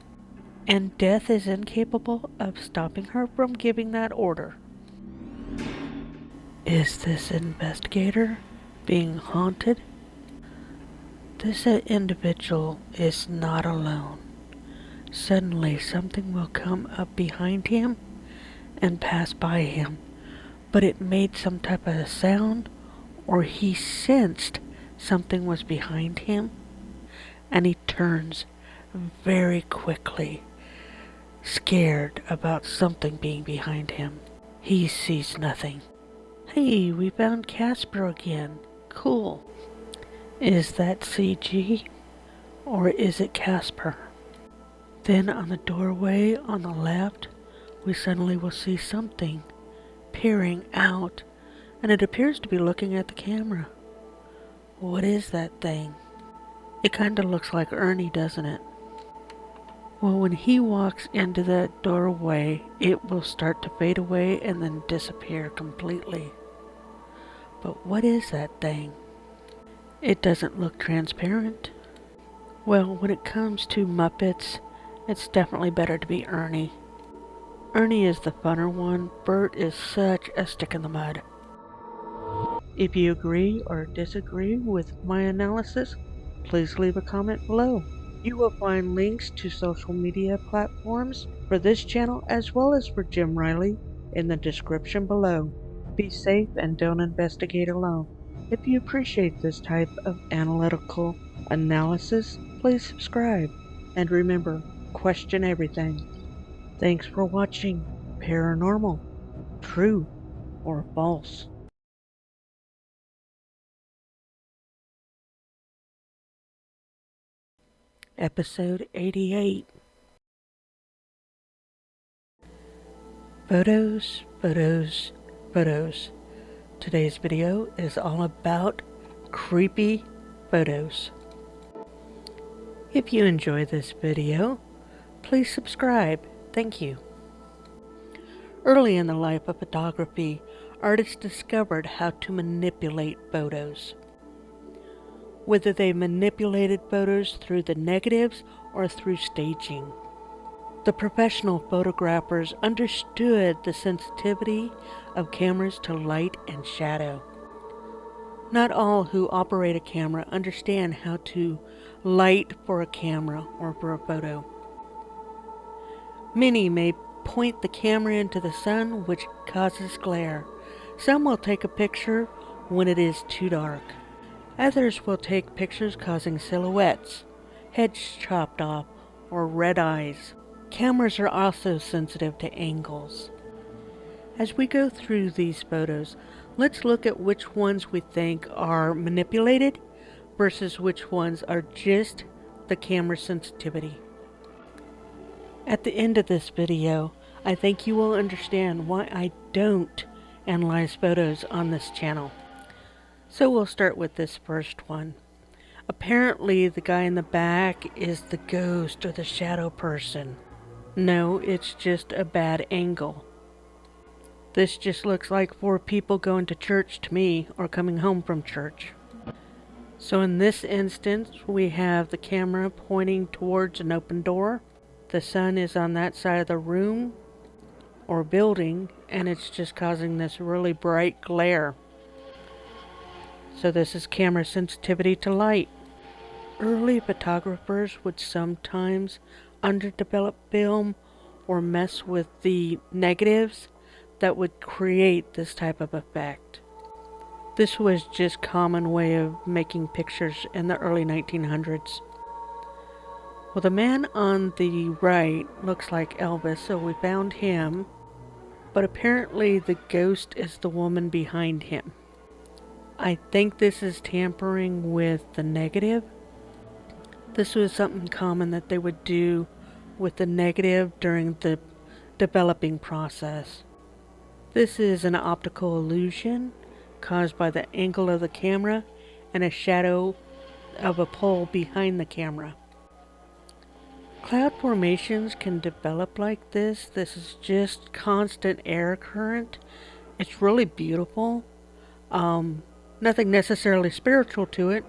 And death is incapable of stopping her from giving that order. Is this investigator being haunted? This individual is not alone. Suddenly something will come up behind him and pass by him, but it made some type of sound, or he sensed something was behind him, and he turns very quickly, scared about something being behind him. He sees nothing. Hey, we found Casper again. Cool. Is that CG, or is it Casper? Then on the doorway on the left, we suddenly will see something peering out, and it appears to be looking at the camera. What is that thing? It kind of looks like Ernie, doesn't it? Well, when he walks into that doorway, it will start to fade away and then disappear completely. But what is that thing? It doesn't look transparent. Well, when it comes to Muppets, it's definitely better to be Ernie. Ernie is the funner one. Bert is such a stick in the mud. If you agree or disagree with my analysis, please leave a comment below. You will find links to social media platforms for this channel as well as for Jim Riley in the description below. Be safe and don't investigate alone. If you appreciate this type of analytical analysis, please subscribe. And remember, question everything. Thanks for watching Paranormal, True or False. Episode 88. Photos, photos, photos. Today's video is all about creepy photos. If you enjoy this video, please subscribe. Thank you. Early in the life of photography, artists discovered how to manipulate photos. Whether they manipulated photos through the negatives or through staging. The professional photographers understood the sensitivity of cameras to light and shadow. Not all who operate a camera understand how to light for a camera or for a photo. Many may point the camera into the sun, which causes glare. Some will take a picture when it is too dark. Others will take pictures causing silhouettes, heads chopped off, or red eyes. Cameras are also sensitive to angles. As we go through these photos, let's look at which ones we think are manipulated versus which ones are just the camera sensitivity. At the end of this video, I think you will understand why I don't analyze photos on this channel. So we'll start with this first one. Apparently the guy in the back is the ghost or the shadow person. No, it's just a bad angle. This just looks like 4 people going to church to me, or coming home from church. So in this instance, we have the camera pointing towards an open door. The sun is on that side of the room or building, and it's just causing this really bright glare. So this is camera sensitivity to light. Early photographers would sometimes underdevelop film or mess with the negatives that would create this type of effect. This was just common way of making pictures in the early 1900s. Well, the man on the right looks like Elvis, so we found him, but apparently the ghost is the woman behind him. I think this is tampering with the negative. This was something common that they would do with the negative during the developing process. This is an optical illusion caused by the angle of the camera and a shadow of a pole behind the camera. Cloud formations can develop like this. This is just constant air current. It's really beautiful. Nothing necessarily spiritual to it.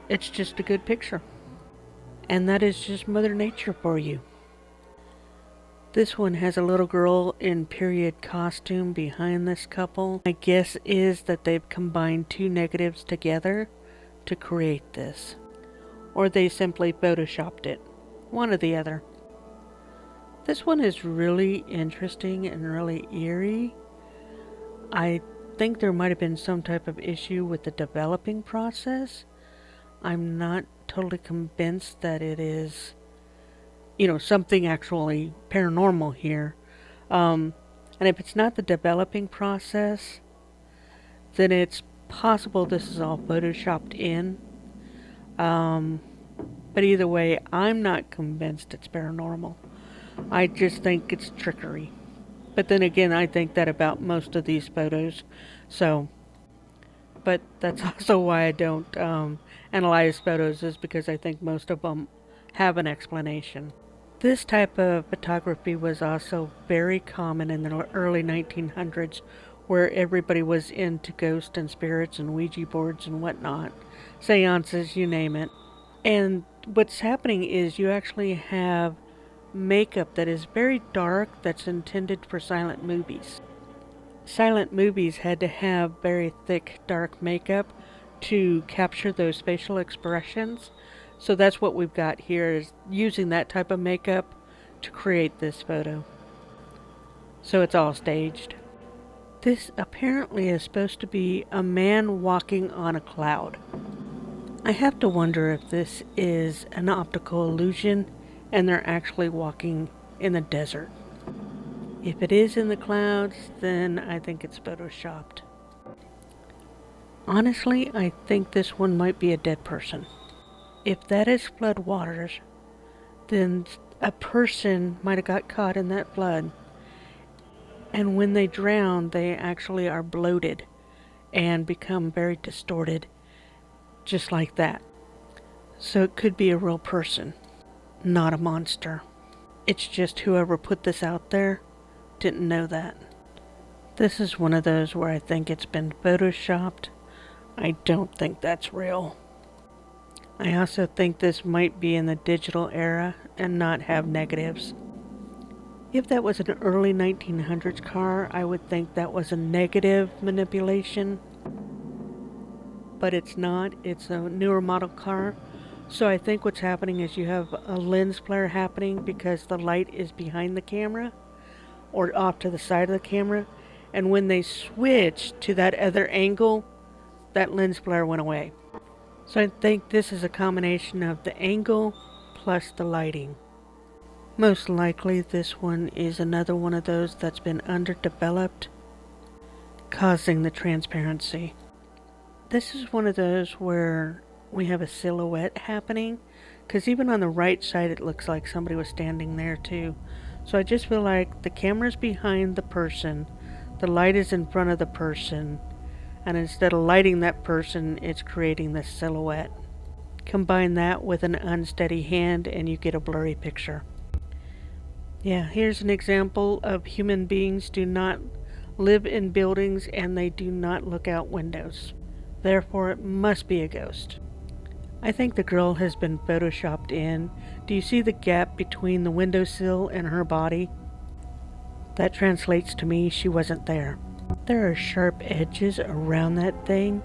It's just a good picture. And that is just Mother Nature for you. This one has a little girl in period costume behind this couple. My guess is that they've combined two negatives together to create this. Or they simply photoshopped it. One or the other. This one is really interesting and really eerie. I think there might have been some type of issue with the developing process. I'm not totally convinced that it is, something actually paranormal here. And if it's not the developing process, then it's possible this is all photoshopped in. But either way, I'm not convinced it's paranormal. I just think it's trickery. But then again, I think that about most of these photos. But that's also why I don't analyze photos, is because I think most of them have an explanation. This type of photography was also very common in the early 1900s, where everybody was into ghosts and spirits and Ouija boards and whatnot. Seances, you name it. And what's happening is you actually have makeup that is very dark that's intended for silent movies. Silent movies had to have very thick, dark makeup to capture those facial expressions. So that's what we've got here, is using that type of makeup to create this photo. So it's all staged. This apparently is supposed to be a man walking on a cloud. I have to wonder if this is an optical illusion and they're actually walking in the desert. If it is in the clouds, then I think it's photoshopped. Honestly, I think this one might be a dead person. If that is flood waters, then a person might have got caught in that flood. And when they drown, they actually are bloated and become very distorted, just like that. So it could be a real person, not a monster. It's just whoever put this out there didn't know that. This is one of those where I think it's been photoshopped. I don't think that's real. I also think this might be in the digital era and not have negatives. If that was an early 1900s car, I would think that was a negative manipulation. But it's not. It's a newer model car. So I think what's happening is you have a lens flare happening because the light is behind the camera or off to the side of the camera. And when they switch to that other angle, that lens flare went away. So I think this is a combination of the angle plus the lighting. Most likely this one is another one of those that's been underdeveloped, causing the transparency. This is one of those where we have a silhouette happening, because even on the right side it looks like somebody was standing there too. So I just feel like the camera's behind the person, the light is in front of the person, and instead of lighting that person, it's creating this silhouette. Combine that with an unsteady hand and you get a blurry picture. Yeah, here's an example of human beings do not live in buildings and they do not look out windows. Therefore, it must be a ghost. I think the girl has been photoshopped in. Do you see the gap between the windowsill and her body? That translates to me she wasn't there. There are sharp edges around that thing,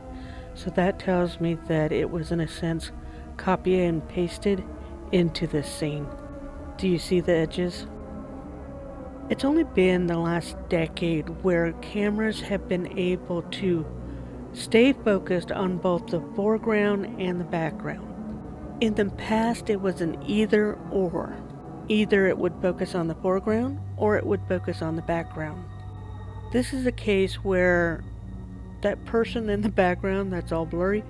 so that tells me that it was in a sense copy and pasted into this scene. Do you see the edges? It's only been the last decade where cameras have been able to stay focused on both the foreground and the background. In the past, it was an either or. Either it would focus on the foreground or it would focus on the background. This is a case where that person in the background that's all blurry,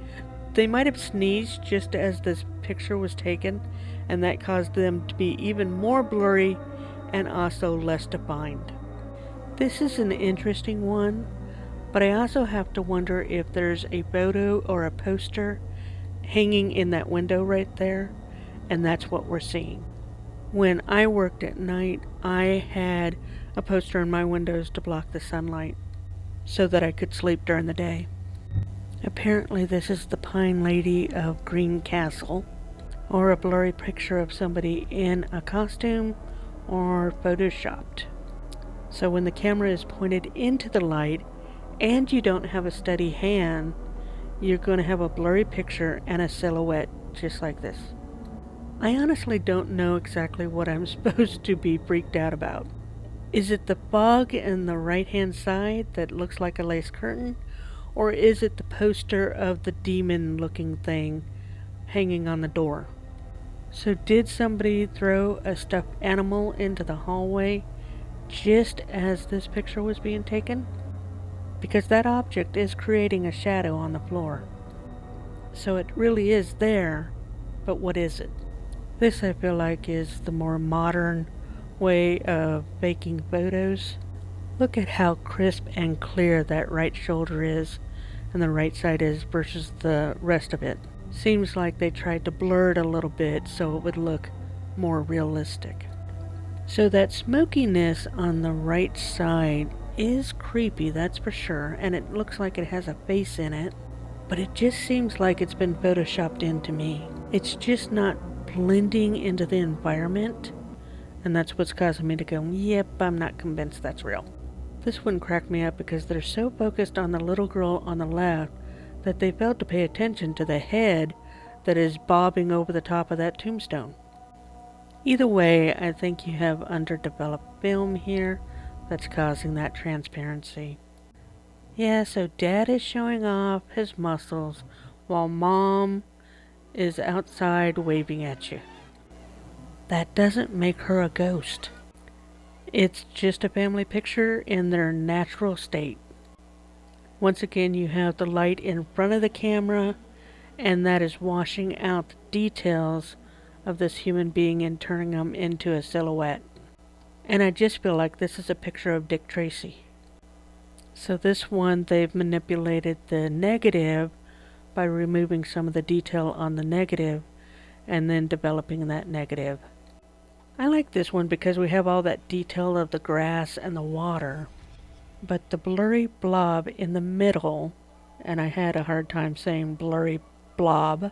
they might have sneezed just as this picture was taken, and that caused them to be even more blurry and also less defined. This is an interesting one, but I also have to wonder if there's a photo or a poster hanging in that window right there, and that's what we're seeing. When I worked at night, I had a poster in my windows to block the sunlight so that I could sleep during the day. Apparently this is the Pine Lady of Green Castle, or a blurry picture of somebody in a costume or photoshopped. So when the camera is pointed into the light and you don't have a steady hand, you're going to have a blurry picture and a silhouette just like this. I honestly don't know exactly what I'm supposed to be freaked out about. Is it the fog in the right hand side that looks like a lace curtain? Or is it the poster of the demon looking thing hanging on the door? So did somebody throw a stuffed animal into the hallway just as this picture was being taken? Because that object is creating a shadow on the floor. So it really is there, but what is it? This, I feel like, is the more modern way of faking photos. Look at how crisp and clear that right shoulder is and the right side is versus the rest of it. Seems like they tried to blur it a little bit so it would look more realistic. So that smokiness on the right side is creepy, that's for sure, and it looks like it has a face in it, but it just seems like it's been photoshopped into me. It's just not blending into the environment, and that's what's causing me to go, yep, I'm not convinced that's real. This one cracked me up because they're so focused on the little girl on the left that they failed to pay attention to the head that is bobbing over the top of that tombstone. Either way, I think you have underdeveloped film here that's causing that transparency. Yeah, so Dad is showing off his muscles while Mom is outside waving at you. That doesn't make her a ghost. It's just a family picture in their natural state. Once again, you have the light in front of the camera, and that is washing out the details of this human being and turning them into a silhouette. And I just feel like this is a picture of Dick Tracy. So this one, they've manipulated the negative by removing some of the detail on the negative and then developing that negative. I like this one because we have all that detail of the grass and the water, but the blurry blob in the middle, and I had a hard time saying blurry blob.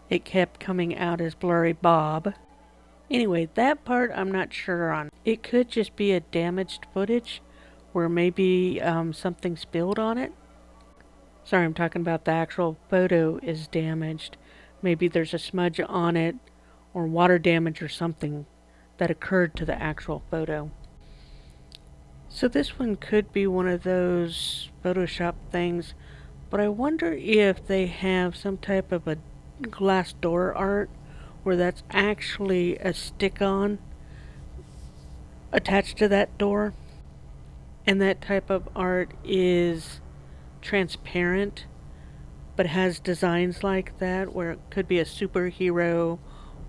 It kept coming out as blurry bob. Anyway, that part I'm not sure on. It could just be a damaged footage where maybe something spilled on it. Sorry, I'm talking about the actual photo is damaged. Maybe there's a smudge on it or water damage or something that occurred to the actual photo. So this one could be one of those Photoshop things, but I wonder if they have some type of a glass door art where that's actually a stick-on attached to that door, and that type of art is transparent but has designs like that where it could be a superhero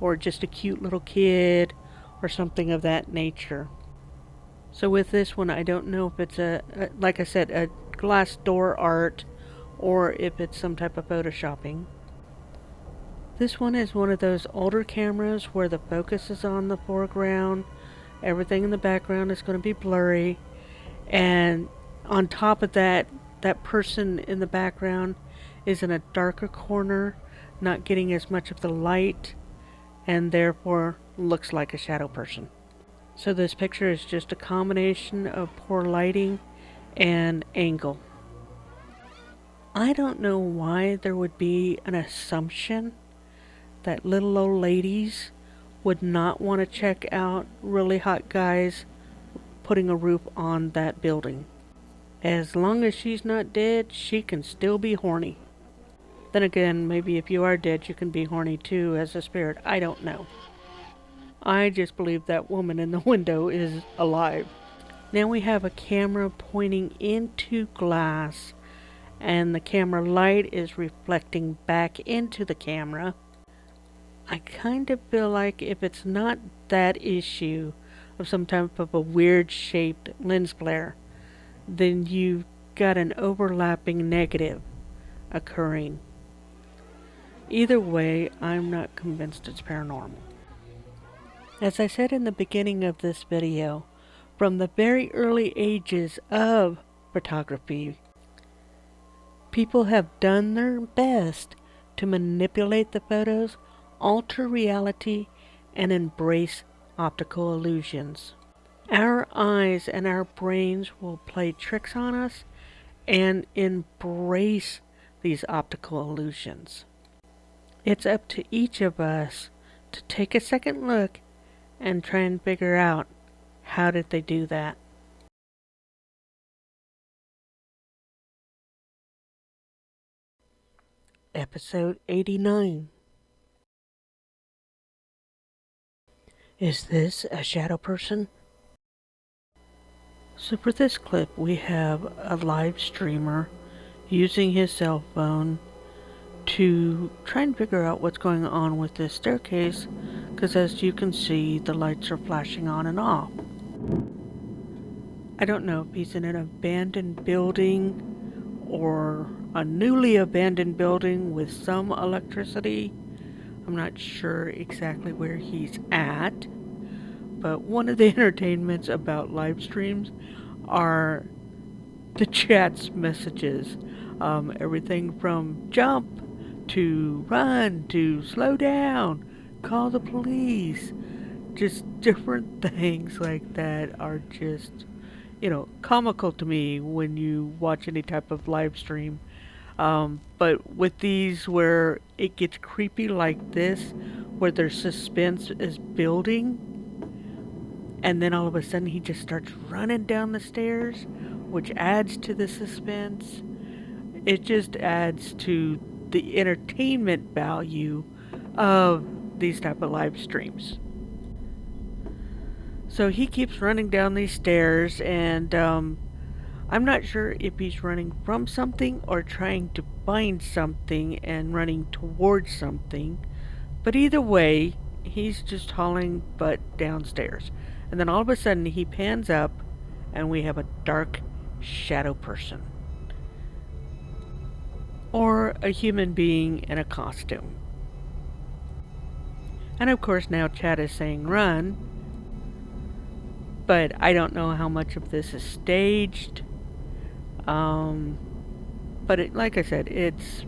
or just a cute little kid or something of that nature. So with this one, I don't know if it's like I said, a glass door art or if it's some type of photoshopping. This one is one of those older cameras where the focus is on the foreground, everything in the background is going to be blurry, and on top of that, that person in the background is in a darker corner, not getting as much of the light, and therefore looks like a shadow person. So this picture is just a combination of poor lighting and angle. I don't know why there would be an assumption that little old ladies would not want to check out really hot guys putting a roof on that building. As long as she's not dead, she can still be horny. Then again, maybe if you are dead, you can be horny too as a spirit. I don't know. I just believe that woman in the window is alive. Now we have a camera pointing into glass, and the camera light is reflecting back into the camera. I kind of feel like if it's not that issue of some type of a weird shaped lens flare, then you've got an overlapping negative occurring. Either way, I'm not convinced it's paranormal. As I said in the beginning of this video, from the very early ages of photography, people have done their best to manipulate the photos, alter reality, and embrace optical illusions. Our eyes and our brains will play tricks on us and embrace these optical illusions. It's up to each of us to take a second look and try and figure out how did they do that. Episode 89. Is this a shadow person? So for this clip, we have a live streamer using his cell phone to try and figure out what's going on with this staircase, because as you can see, the lights are flashing on and off. I don't know if he's in an abandoned building or a newly abandoned building with some electricity. I'm not sure exactly where he's at, but one of the entertainments about live streams are the chat's messages. Everything from jump to run to slow down, call the police. Just different things like that are just, comical to me when you watch any type of live stream. But with these where it gets creepy like this, where their suspense is building, and then all of a sudden he just starts running down the stairs, which adds to the suspense. It just adds to the entertainment value of these type of live streams. So he keeps running down these stairs, and I'm not sure if he's running from something or trying to find something and running towards something. But either way, he's just hauling butt downstairs. And then all of a sudden he pans up and we have a dark shadow person. Or a human being in a costume. And of course now chat is saying run. But I don't know how much of this is staged. But like I said, it's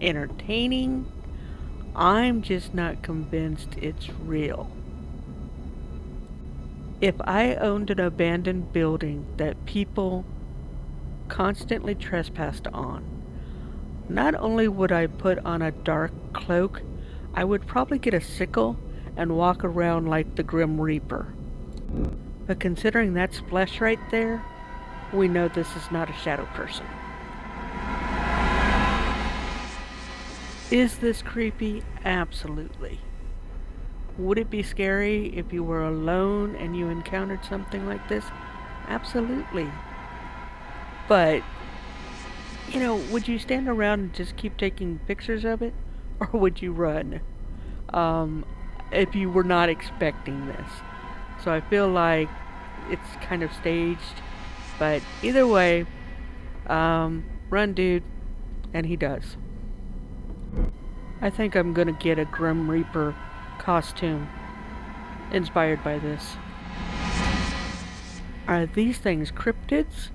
entertaining. I'm just not convinced it's real. If I owned an abandoned building that people constantly trespassed on, not only would I put on a dark cloak, I would probably get a sickle and walk around like the Grim Reaper. But considering that's flesh right there, we know this is not a shadow person. Is this creepy? Absolutely. Would it be scary if you were alone and you encountered something like this? Absolutely. But, would you stand around and just keep taking pictures of it? Or would you run? If you were not expecting this. So I feel like it's kind of staged. But either way, run, dude. And he does. I think I'm gonna get a Grim Reaper costume inspired by this. Are these things cryptids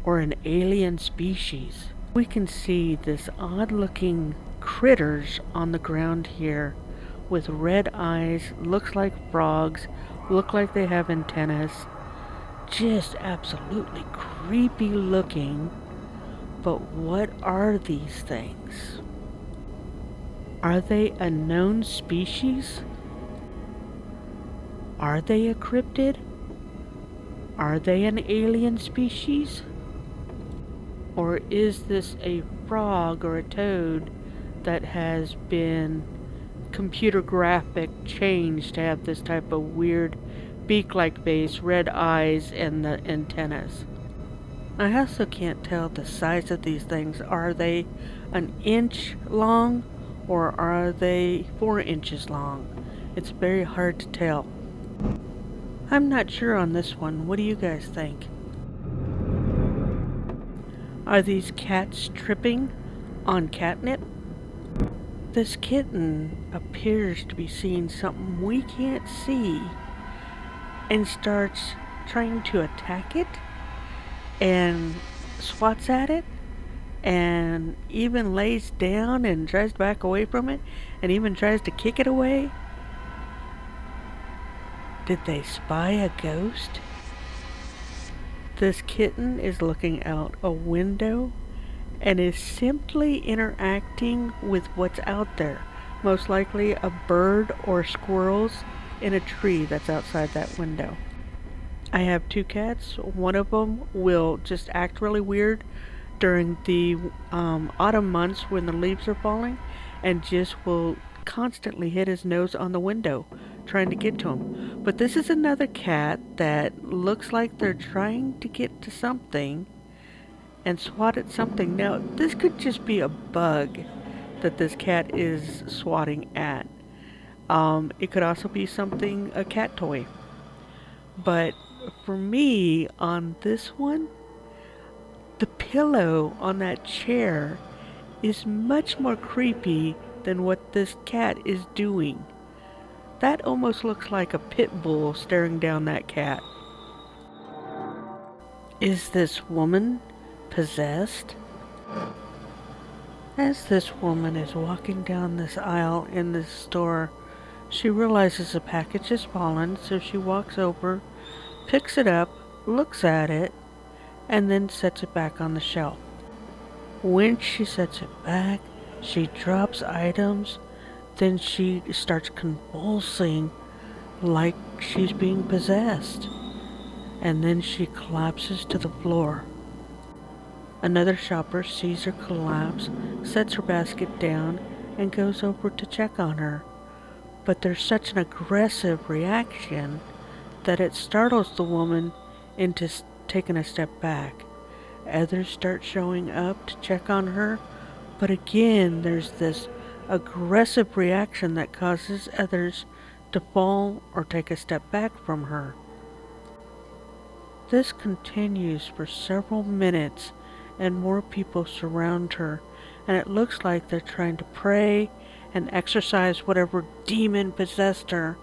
or an alien species? We can see this odd looking critters on the ground here with red eyes, looks like frogs, look like they have antennas. Just absolutely creepy looking. But what are these things? Are they a known species? Are they a cryptid? Are they an alien species? Or is this a frog or a toad that has been computer graphic changed to have this type of weird beak-like base, red eyes, and the antennas? I also can't tell the size of these things. Are they an inch long or are they 4 inches long? It's very hard to tell. I'm not sure on this one. What do you guys think? Are these cats tripping on catnip? This kitten appears to be seeing something we can't see and starts trying to attack it and swats at it and even lays down and tries to back away from it and even tries to kick it away. Did they spy a ghost? This kitten is looking out a window and is simply interacting with what's out there. Most likely a bird or squirrels in a tree that's outside that window. I have 2 cats. One of them will just act really weird during the autumn months when the leaves are falling and just will constantly hit his nose on the window trying to get to him. But this is another cat that looks like they're trying to get to something and swat at something. Now, this could just be a bug that this cat is swatting at. It could also be something, a cat toy. But for me, on this one, the pillow on that chair is much more creepy than what this cat is doing. That almost looks like a pit bull staring down that cat. Is this woman possessed? As this woman is walking down this aisle in this store, she realizes a package has fallen, so she walks over, picks it up, looks at it, and then sets it back on the shelf. When she sets it back, she drops items, then she starts convulsing like she's being possessed, and then she collapses to the floor. Another shopper sees her collapse, sets her basket down, and goes over to check on her. But there's such an aggressive reaction that it startles the woman into taking a step back. Others start showing up to check on her, but again there's this aggressive reaction that causes others to fall or take a step back from her. This continues for several minutes and more people surround her, and it looks like they're trying to pray and exorcise whatever demon possessed her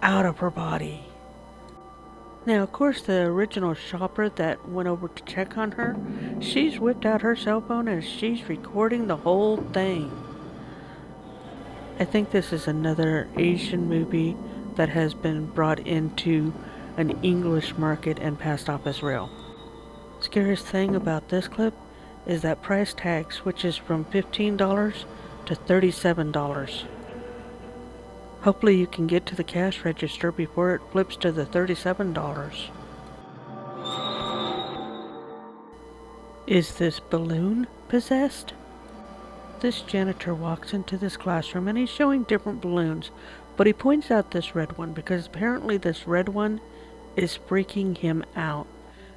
out of her body. Now, of course, the original shopper that went over to check on her, she's whipped out her cell phone and she's recording the whole thing. I think this is another Asian movie that has been brought into an English market and passed off as real. Scariest thing about this clip is that price tag switches from $15 to $37. Hopefully you can get to the cash register before it flips to the $37. Is this balloon possessed? This janitor walks into this classroom and he's showing different balloons, but he points out this red one because apparently this red one is freaking him out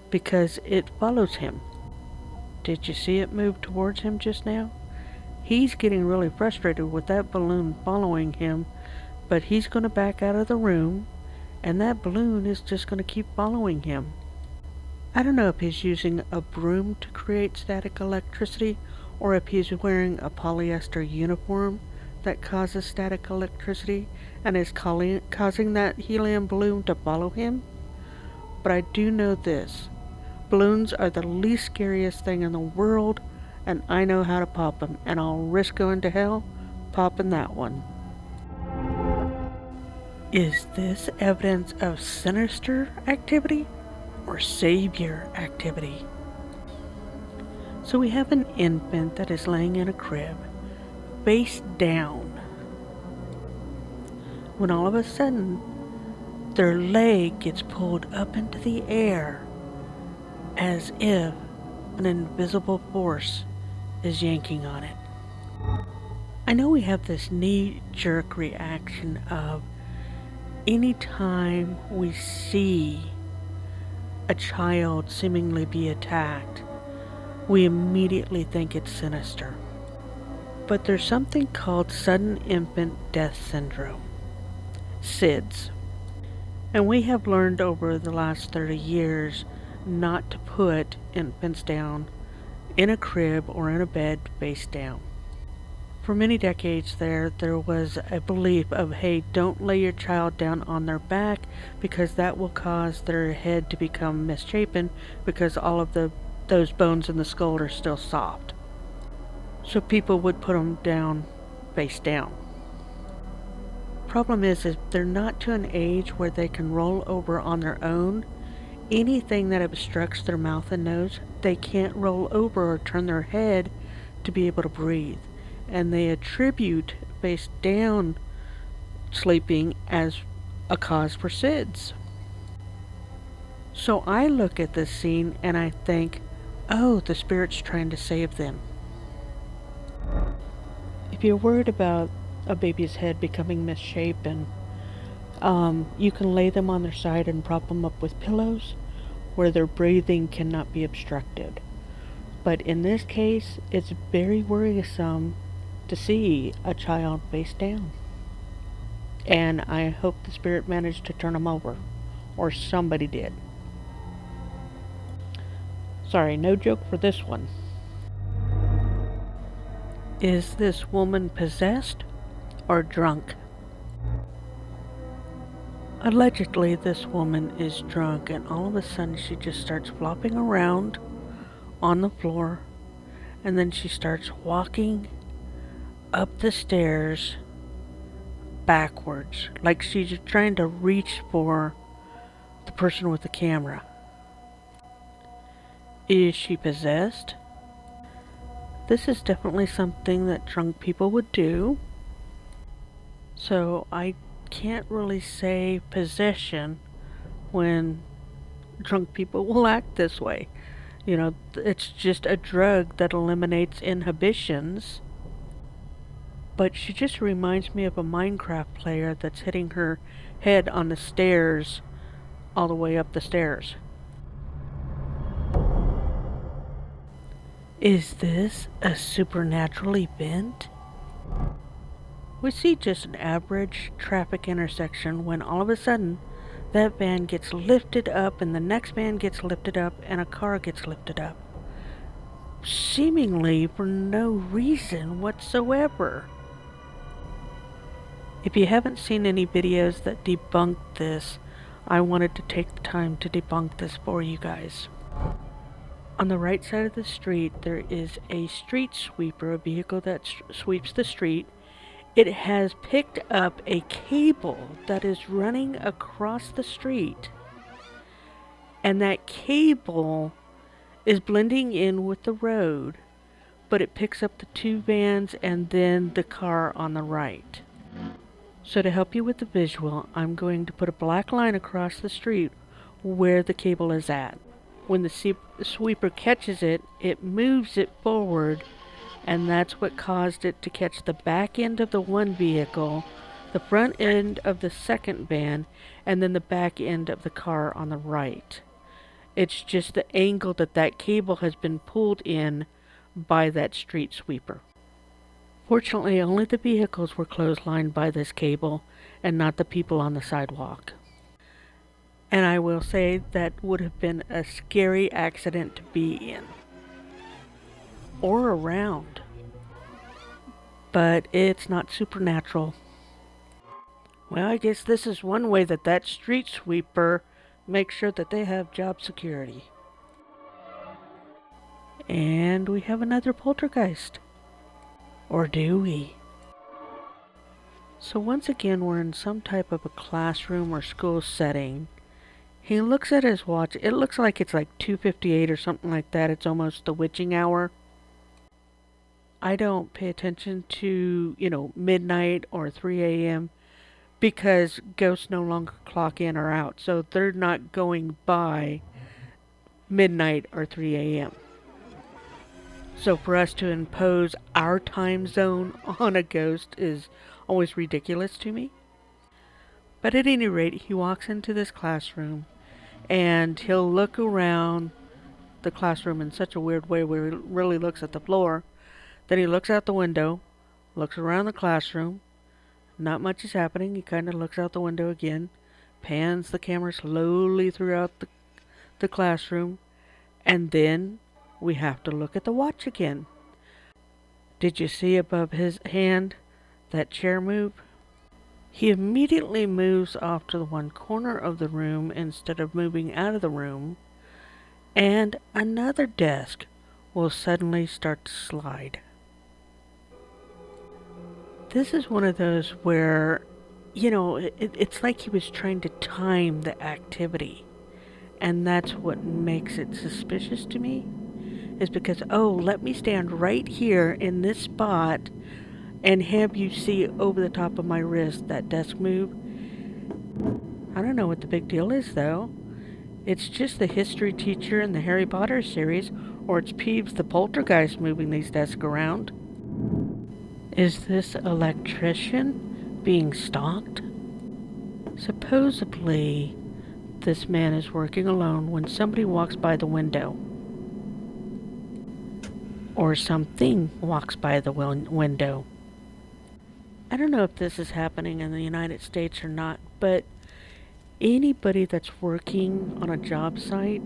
because it follows him. Did you see it move towards him just now? He's getting really frustrated with that balloon following him, but he's going to back out of the room and that balloon is just going to keep following him. I don't know if he's using a broom to create static electricity or if he's wearing a polyester uniform that causes static electricity and is causing that helium balloon to follow him. But I do know this. Balloons are the least scariest thing in the world, and I know how to pop them, and I'll risk going to hell popping that one. Is this evidence of sinister activity or savior activity? So we have an infant that is laying in a crib. face down, when all of a sudden their leg gets pulled up into the air as if an invisible force is yanking on it. I know we have this knee-jerk reaction of anytime we see a child seemingly be attacked, we immediately think it's sinister. But there's something called sudden infant death syndrome, SIDS. And we have learned over the last 30 years not to put infants down in a crib or in a bed face down. For many decades there was a belief of, hey, don't lay your child down on their back because that will cause their head to become misshapen because all of those bones in the skull are still soft. So people would put them down face down. Problem is they're not to an age where they can roll over on their own. Anything that obstructs their mouth and nose, they can't roll over or turn their head to be able to breathe. And they attribute face down sleeping as a cause for SIDS. So I look at this scene and I think, oh, the spirit's trying to save them. If you're worried about a baby's head becoming misshapen, you can lay them on their side and prop them up with pillows where their breathing cannot be obstructed. But in this case, it's very worrisome to see a child face down. And I hope the spirit managed to turn them over, or somebody did. Sorry, no joke for this one. Is this woman possessed or drunk? Allegedly, this woman is drunk, and all of a sudden she just starts flopping around on the floor, and then she starts walking up the stairs backwards, like she's trying to reach for the person with the camera. Is she possessed? This is definitely something that drunk people would do. So I can't really say possession when drunk people will act this way. You know, it's just a drug that eliminates inhibitions. But she just reminds me of a Minecraft player that's hitting her head on the stairs all the way up the stairs. Is this a supernatural event? We see just an average traffic intersection when all of a sudden that van gets lifted up and the next van gets lifted up and a car gets lifted up. Seemingly for no reason whatsoever. If you haven't seen any videos that debunk this, I wanted to take the time to debunk this for you guys. On the right side of the street, there is a street sweeper, a vehicle that sweeps the street. It has picked up a cable that is running across the street. And that cable is blending in with the road, but it picks up the two vans and then the car on the right. So to help you with the visual, I'm going to put a black line across the street where the cable is at. When the sweeper catches it, it moves it forward, and that's what caused it to catch the back end of the one vehicle, the front end of the second van, and then the back end of the car on the right. It's just the angle that cable has been pulled in by that street sweeper. Fortunately, only the vehicles were clotheslined by this cable and not the people on the sidewalk. And I will say that would have been a scary accident to be in. Or around. But it's not supernatural. Well, I guess this is one way that street sweeper makes sure that they have job security. And we have another poltergeist. Or do we? So once again, we're in some type of a classroom or school setting. He looks at his watch. It looks like it's like 2:58 or something like that. It's almost the witching hour. I don't pay attention to, midnight or 3 a.m. because ghosts no longer clock in or out. So they're not going by midnight or 3 a.m. So for us to impose our time zone on a ghost is always ridiculous to me. But at any rate, he walks into this classroom and he'll look around the classroom in such a weird way where he really looks at the floor. Then he looks out the window, looks around the classroom. Not much is happening. He kind of looks out the window again, pans the camera slowly throughout the classroom, and then we have to look at the watch again. Did you see above his hand that chair move? He immediately moves off to the one corner of the room instead of moving out of the room, and another desk will suddenly start to slide. This is one of those where, it's like he was trying to time the activity. And that's what makes it suspicious to me. Is because, let me stand right here in this spot and have you see over the top of my wrist that desk move. I don't know what the big deal is, though. It's just the history teacher in the Harry Potter series, or it's Peeves the poltergeist moving these desks around. Is this electrician being stalked? Supposedly, this man is working alone when somebody walks by the window. Or something walks by the window. I don't know if this is happening in the United States or not, but anybody that's working on a job site,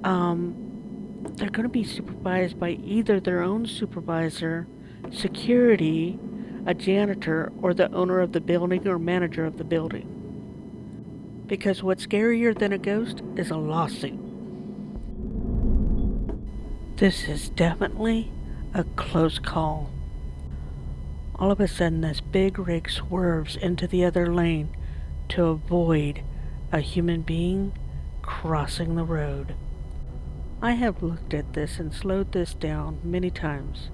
they're going to be supervised by either their own supervisor, security, a janitor, or the owner of the building or manager of the building. Because what's scarier than a ghost is a lawsuit. This is definitely a close call. All of a sudden, this big rig swerves into the other lane to avoid a human being crossing the road. I have looked at this and slowed this down many times.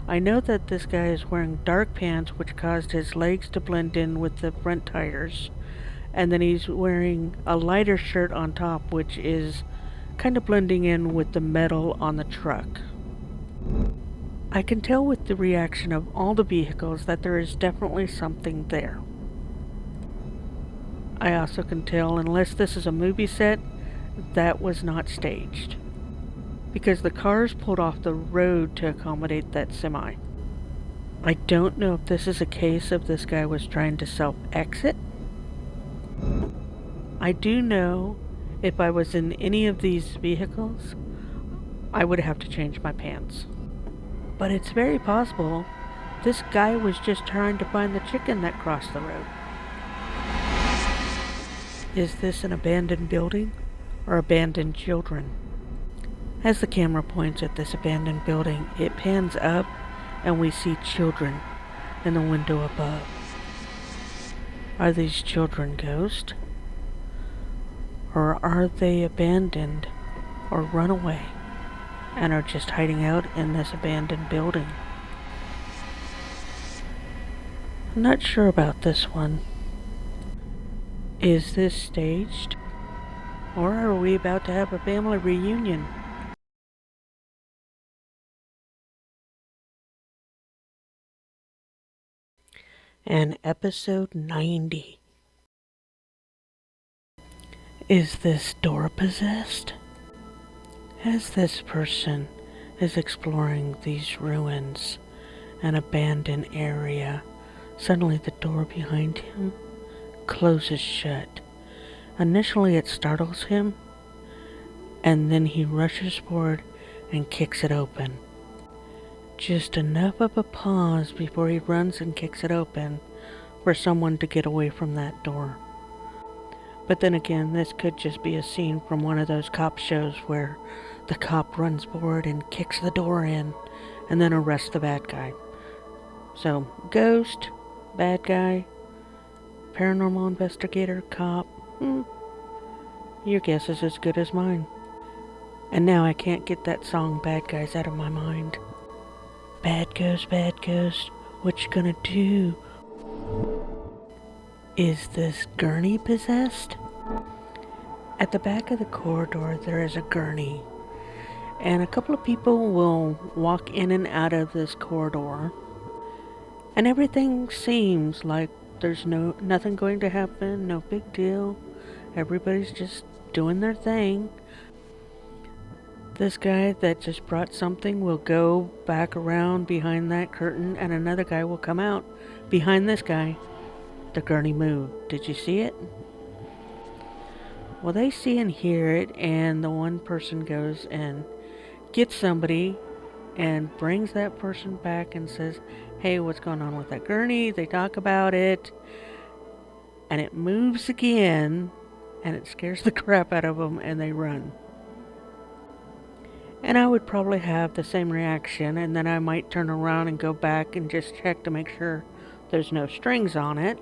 I know that this guy is wearing dark pants, which caused his legs to blend in with the front tires. And then he's wearing a lighter shirt on top, which is kind of blending in with the metal on the truck. I can tell with the reaction of all the vehicles that there is definitely something there. I also can tell, unless this is a movie set, that was not staged. Because the cars pulled off the road to accommodate that semi. I don't know if this is a case of this guy was trying to self-exit. I do know if I was in any of these vehicles, I would have to change my pants. But it's very possible this guy was just trying to find the chicken that crossed the road. Is this an abandoned building or abandoned children? As the camera points at this abandoned building, it pans up and we see children in the window above. Are these children ghosts? Or are they abandoned or run away and are just hiding out in this abandoned building? I'm not sure about this one. Is this staged? Or are we about to have a family reunion? And episode 90. Is this door possessed? As this person is exploring these ruins, an abandoned area, suddenly the door behind him closes shut. Initially it startles him, and then he rushes forward and kicks it open. Just enough of a pause before he runs and kicks it open for someone to get away from that door. But then again, this could just be a scene from one of those cop shows where the cop runs forward and kicks the door in and then arrests the bad guy. So, ghost, bad guy, paranormal investigator, cop, your guess is as good as mine. And now I can't get that song Bad Guys out of my mind. Bad ghost, what you gonna do? Is this gurney possessed? At the back of the corridor there is a gurney, and a couple of people will walk in and out of this corridor, and everything seems like there's nothing going to happen, no big deal. Everybody's just doing their thing. This guy that just brought something will go back around behind that curtain, and another guy will come out behind this guy. The gurney moved. Did you see it? Well, they see and hear it, and the one person goes and gets somebody and brings that person back and says, hey, what's going on with that gurney? They talk about it, and it moves again, and it scares the crap out of them, and they run. And I would probably have the same reaction, and then I might turn around and go back and just check to make sure there's no strings on it.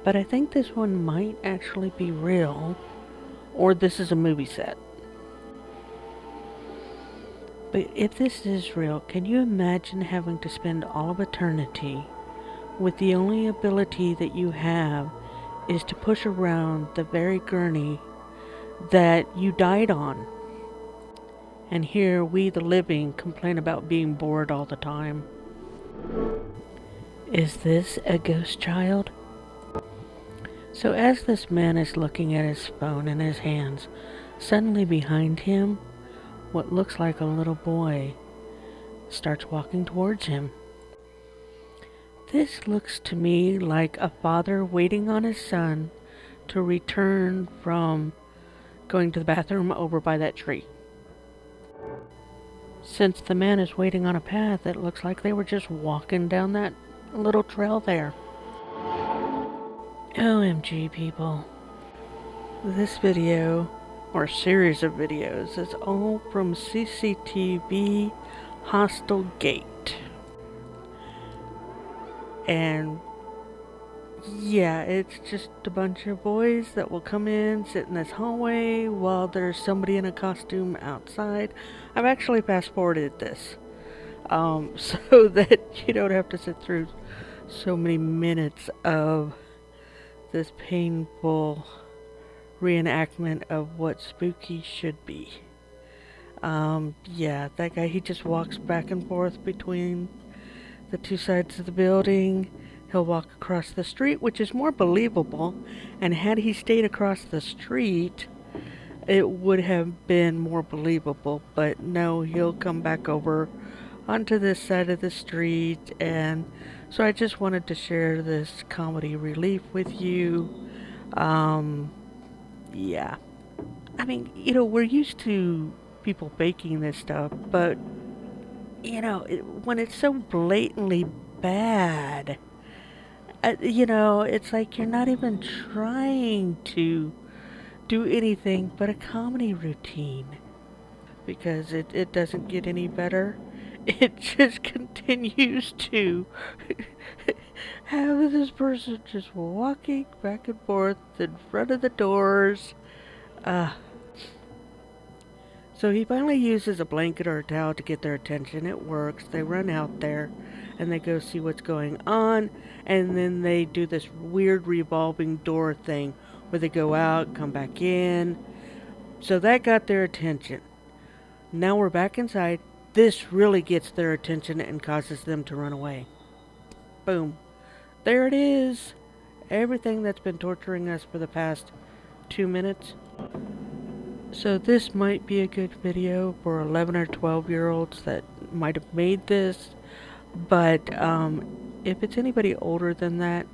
But I think this one might actually be real, or this is a movie set. But if this is real, can you imagine having to spend all of eternity with the only ability that you have is to push around the very gurney that you died on? And here we, the living, complain about being bored all the time. Is this a ghost child? So as this man is looking at his phone in his hands, suddenly behind him, what looks like a little boy starts walking towards him. This looks to me like a father waiting on his son to return from going to the bathroom over by that tree. Since the man is waiting on a path, it looks like they were just walking down that little trail there. OMG, people. This video, or series of videos, is all from CCTV Hostel Gate. And yeah, it's just a bunch of boys that will come in, sit in this hallway while there's somebody in a costume outside. I've actually fast-forwarded this so that you don't have to sit through so many minutes of this painful reenactment of what spooky should be. Yeah, that guy, he just walks back and forth between the two sides of the building. He'll walk across the street, which is more believable, and had he stayed across the street, it would have been more believable, but no, he'll come back over onto this side of the street. And so I just wanted to share this comedy relief with you. Yeah, I mean, we're used to people faking this stuff, but when it's so blatantly bad, it's like you're not even trying to do anything but a comedy routine, because it doesn't get any better. It just continues to have this person just walking back and forth in front of the doors. So he finally uses a blanket or a towel to get their attention. It works. They run out there and they go see what's going on, and then they do this weird revolving door thing where they go out, come back in. So that got their attention. Now we're back inside. This really gets their attention and causes them to run away. Boom. There it is. Everything that's been torturing us for the past 2 minutes. So this might be a good video for 11 or 12-year-olds that might have made this. But if it's anybody older than that,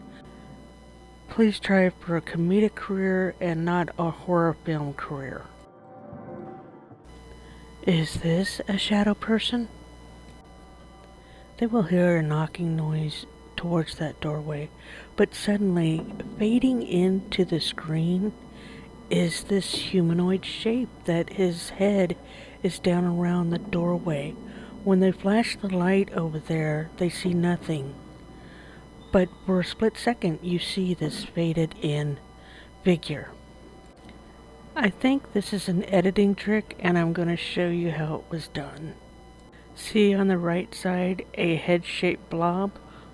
please try for a comedic career and not a horror film career. Is this a shadow person? They will hear a knocking noise towards that doorway, but suddenly, fading into the screen, is this humanoid shape that his head is down around the doorway. When they flash the light over there, they see nothing. But for a split second, you see this faded in figure. I think this is an editing trick, and I'm going to show you how it was done. See on the right side a head-shaped blob?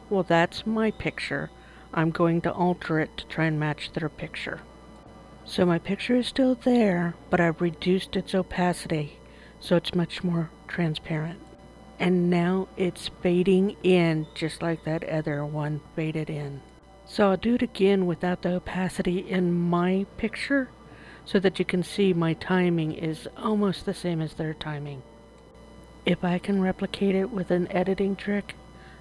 Well, that's my picture. I'm going to alter it to try and match their picture. So my picture is still there, but I've reduced its opacity so it's much more transparent. And now it's fading in just like that other one faded in. So I'll do it again without the opacity in my picture so that you can see my timing is almost the same as their timing. If I can replicate it with an editing trick,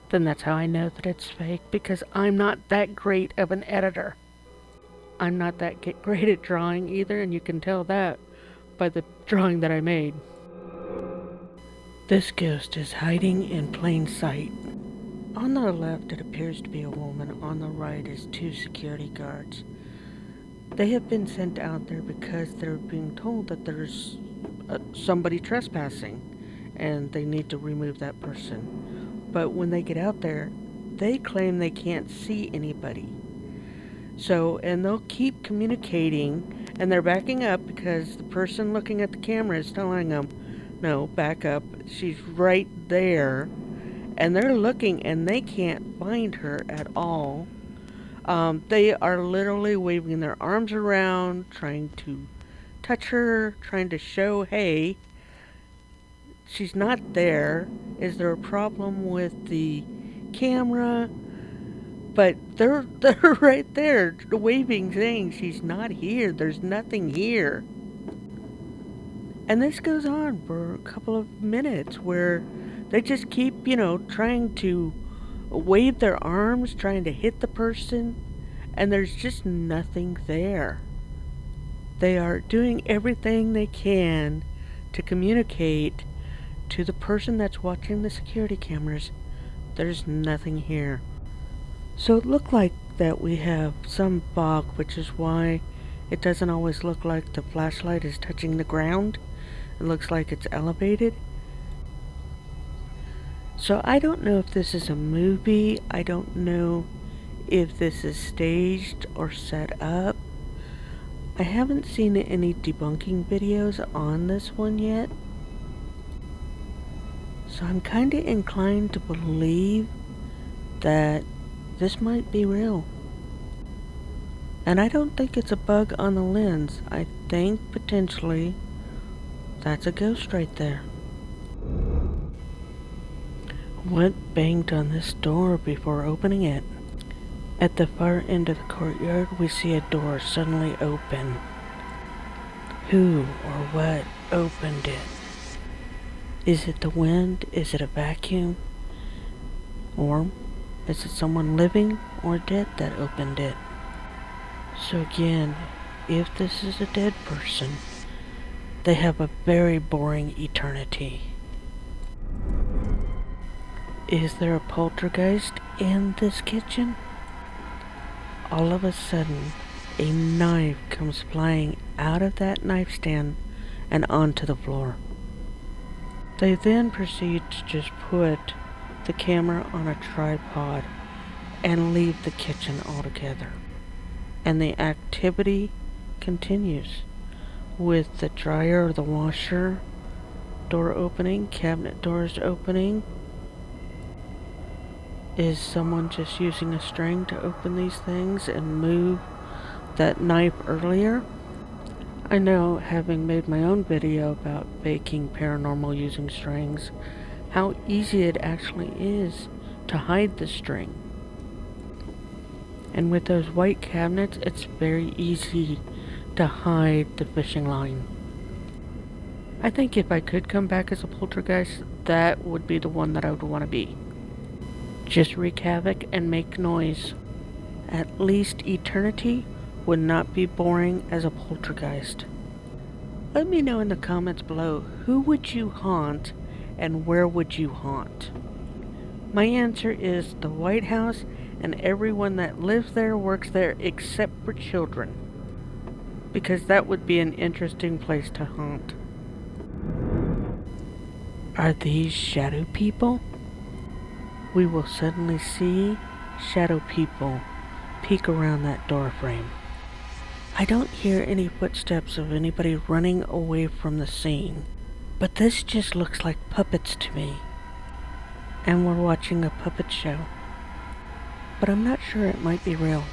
then that's how I know that it's fake, because I'm not that great of an editor. I'm not that great at drawing either, and you can tell that by the drawing that I made. This ghost is hiding in plain sight. On the left it appears to be a woman, on the right is 2 security guards. They have been sent out there because they're being told that there's somebody trespassing and they need to remove that person. But when they get out there, they claim they can't see anybody. So, and they'll keep communicating, and they're backing up because the person looking at the camera is telling them, no, back up, she's right there. And they're looking and they can't find her at all. They are literally waving their arms around, trying to touch her, trying to show, hey, she's not there. Is there a problem with the camera? But they're right there waving, saying she's not here. There's nothing here. And this goes on for a couple of minutes where they just keep, trying to wave their arms, trying to hit the person, and there's just nothing there. They are doing everything they can to communicate to the person that's watching the security cameras. There's nothing here. So it looked like that we have some fog, which is why it doesn't always look like the flashlight is touching the ground. It looks like it's elevated. So I don't know if this is a movie. I don't know if this is staged or set up. I haven't seen any debunking videos on this one yet. So I'm kind of inclined to believe that this might be real. And I don't think it's a bug on the lens. I think potentially that's a ghost right there. What banged on this door before opening it? At the far end of the courtyard, we see a door suddenly open. Who or what opened it? Is it the wind? Is it a vacuum? Or is it someone living or dead that opened it? So again, if this is a dead person, they have a very boring eternity. Is there a poltergeist in this kitchen? All of a sudden, a knife comes flying out of that nightstand and onto the floor. They then proceed to just put the camera on a tripod and leave the kitchen altogether. And the activity continues with the dryer or the washer door opening, cabinet doors opening. Is someone just using a string to open these things and move that knife earlier? I know, having made my own video about faking paranormal using strings, how easy it actually is to hide the string. And with those white cabinets, it's very easy to hide the fishing line. I think if I could come back as a poltergeist, that would be the one that I would want to be. Just wreak havoc and make noise. At least eternity would not be boring as a poltergeist. Let me know in the comments below, who would you haunt and where would you haunt? My answer is the White House and everyone that lives there, works there, except for children. Because that would be an interesting place to haunt. Are these shadow people? We will suddenly see shadow people peek around that door frame. I don't hear any footsteps of anybody running away from the scene, but this just looks like puppets to me. and we're watching a puppet show. But I'm not sure it might be real.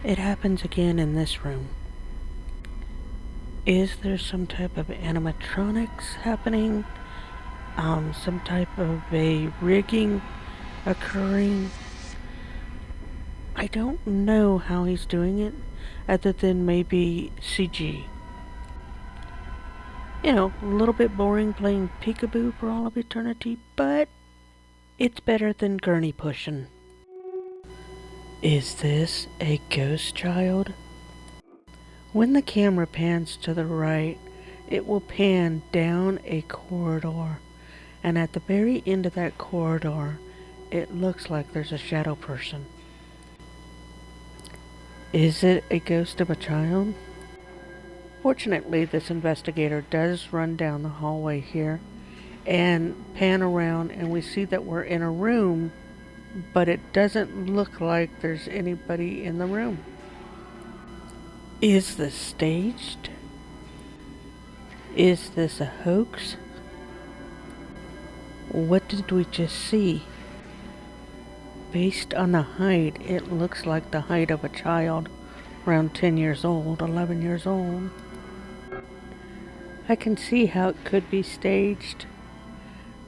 It happens again in this room. Is there some type of animatronics happening? Some type of a rigging occurring? I don't know how he's doing it, other than maybe CG. You know, a little bit boring playing peekaboo for all of eternity, but it's better than gurney pushing. Is this a ghost child? When the camera pans to the right, it will pan down a corridor, and at the very end of that corridor, it looks like there's a shadow person. Is it a ghost of a child? Fortunately, this investigator does run down the hallway here and pan around, and we see that we're in a room, but it doesn't look like there's anybody in the room. Is this staged? Is this a hoax? What did we just see? Based on the height, it looks like the height of a child, around 10 years old, 11 years old. I can see how it could be staged.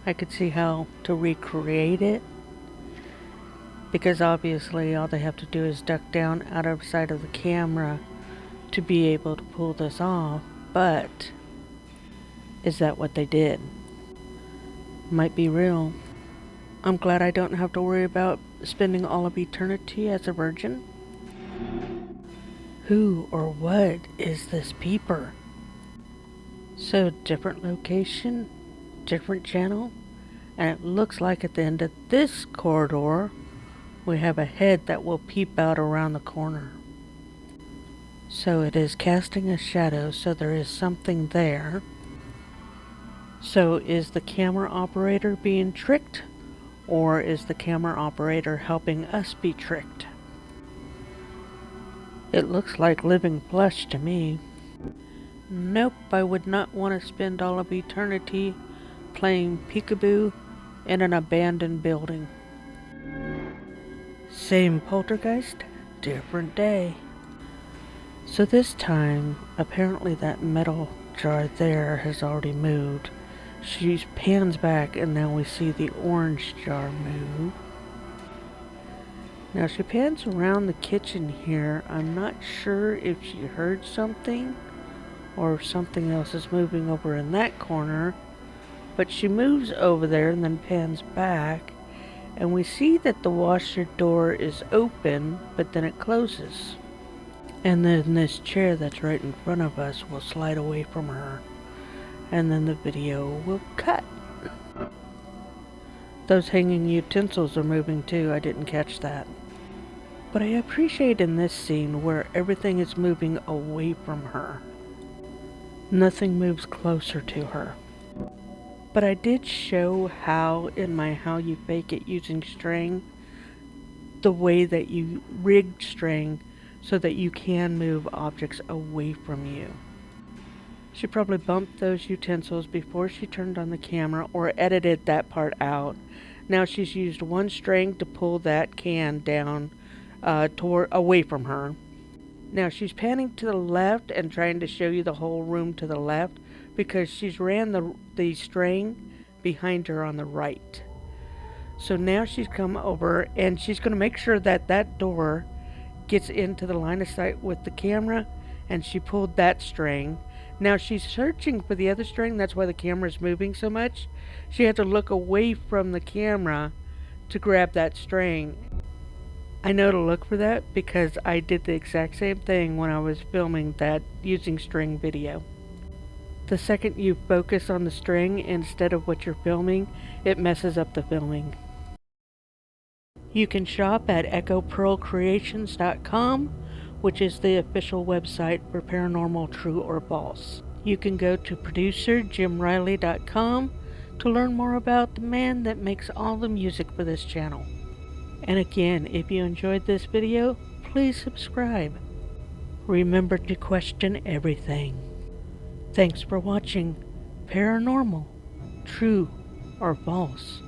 I could see how to recreate it, because obviously all they have to do is duck down out of sight of the camera to be able to pull this off. But is that what they did? Might be real. I'm glad I don't have to worry about spending all of eternity as a virgin. Who or what is this peeper? So different location, different channel, and it looks like at the end of this corridor we have a head that will peep out around the corner. So it is casting a shadow, so there is something there. So is the camera operator being tricked, or is the camera operator helping us be tricked? It looks like living flesh to me. Nope, I would not want to spend all of eternity playing peekaboo in an abandoned building. Same poltergeist, different day. So this time, apparently that metal jar there has already moved. She pans back and now we see the orange jar move. Now she pans around the kitchen here. I'm not sure if she heard something or if something else is moving over in that corner, but she moves over there and then pans back, and we see that the washer door is open, but then it closes. And then this chair that's right in front of us will slide away from her, and then the video will cut. Those hanging utensils are moving too. I didn't catch that. But I appreciate in this scene where everything is moving away from her. Nothing moves closer to her. But I did show how in my How You Fake It using string, the way that you rigged string so that you can move objects away from you. She probably bumped those utensils before she turned on the camera or edited that part out. Now she's used one string to pull that can down away from her. Now she's panning to the left and trying to show you the whole room to the left because she's ran the string behind her on the right. So now she's come over and she's going to make sure that that door gets into the line of sight with the camera, and she pulled that string. Now she's searching for the other string. That's why the camera's moving so much. She had to look away from the camera to grab that string. I know to look for that because I did the exact same thing when I was filming that using string video. The second you focus on the string instead of what you're filming, it messes up the filming. You can shop at echopearlcreations.com, which is the official website for Paranormal True or False. You can go to producerjimriley.com to learn more about the man that makes all the music for this channel. And again, if you enjoyed this video, please subscribe. Remember to question everything. Thanks for watching Paranormal, True or False.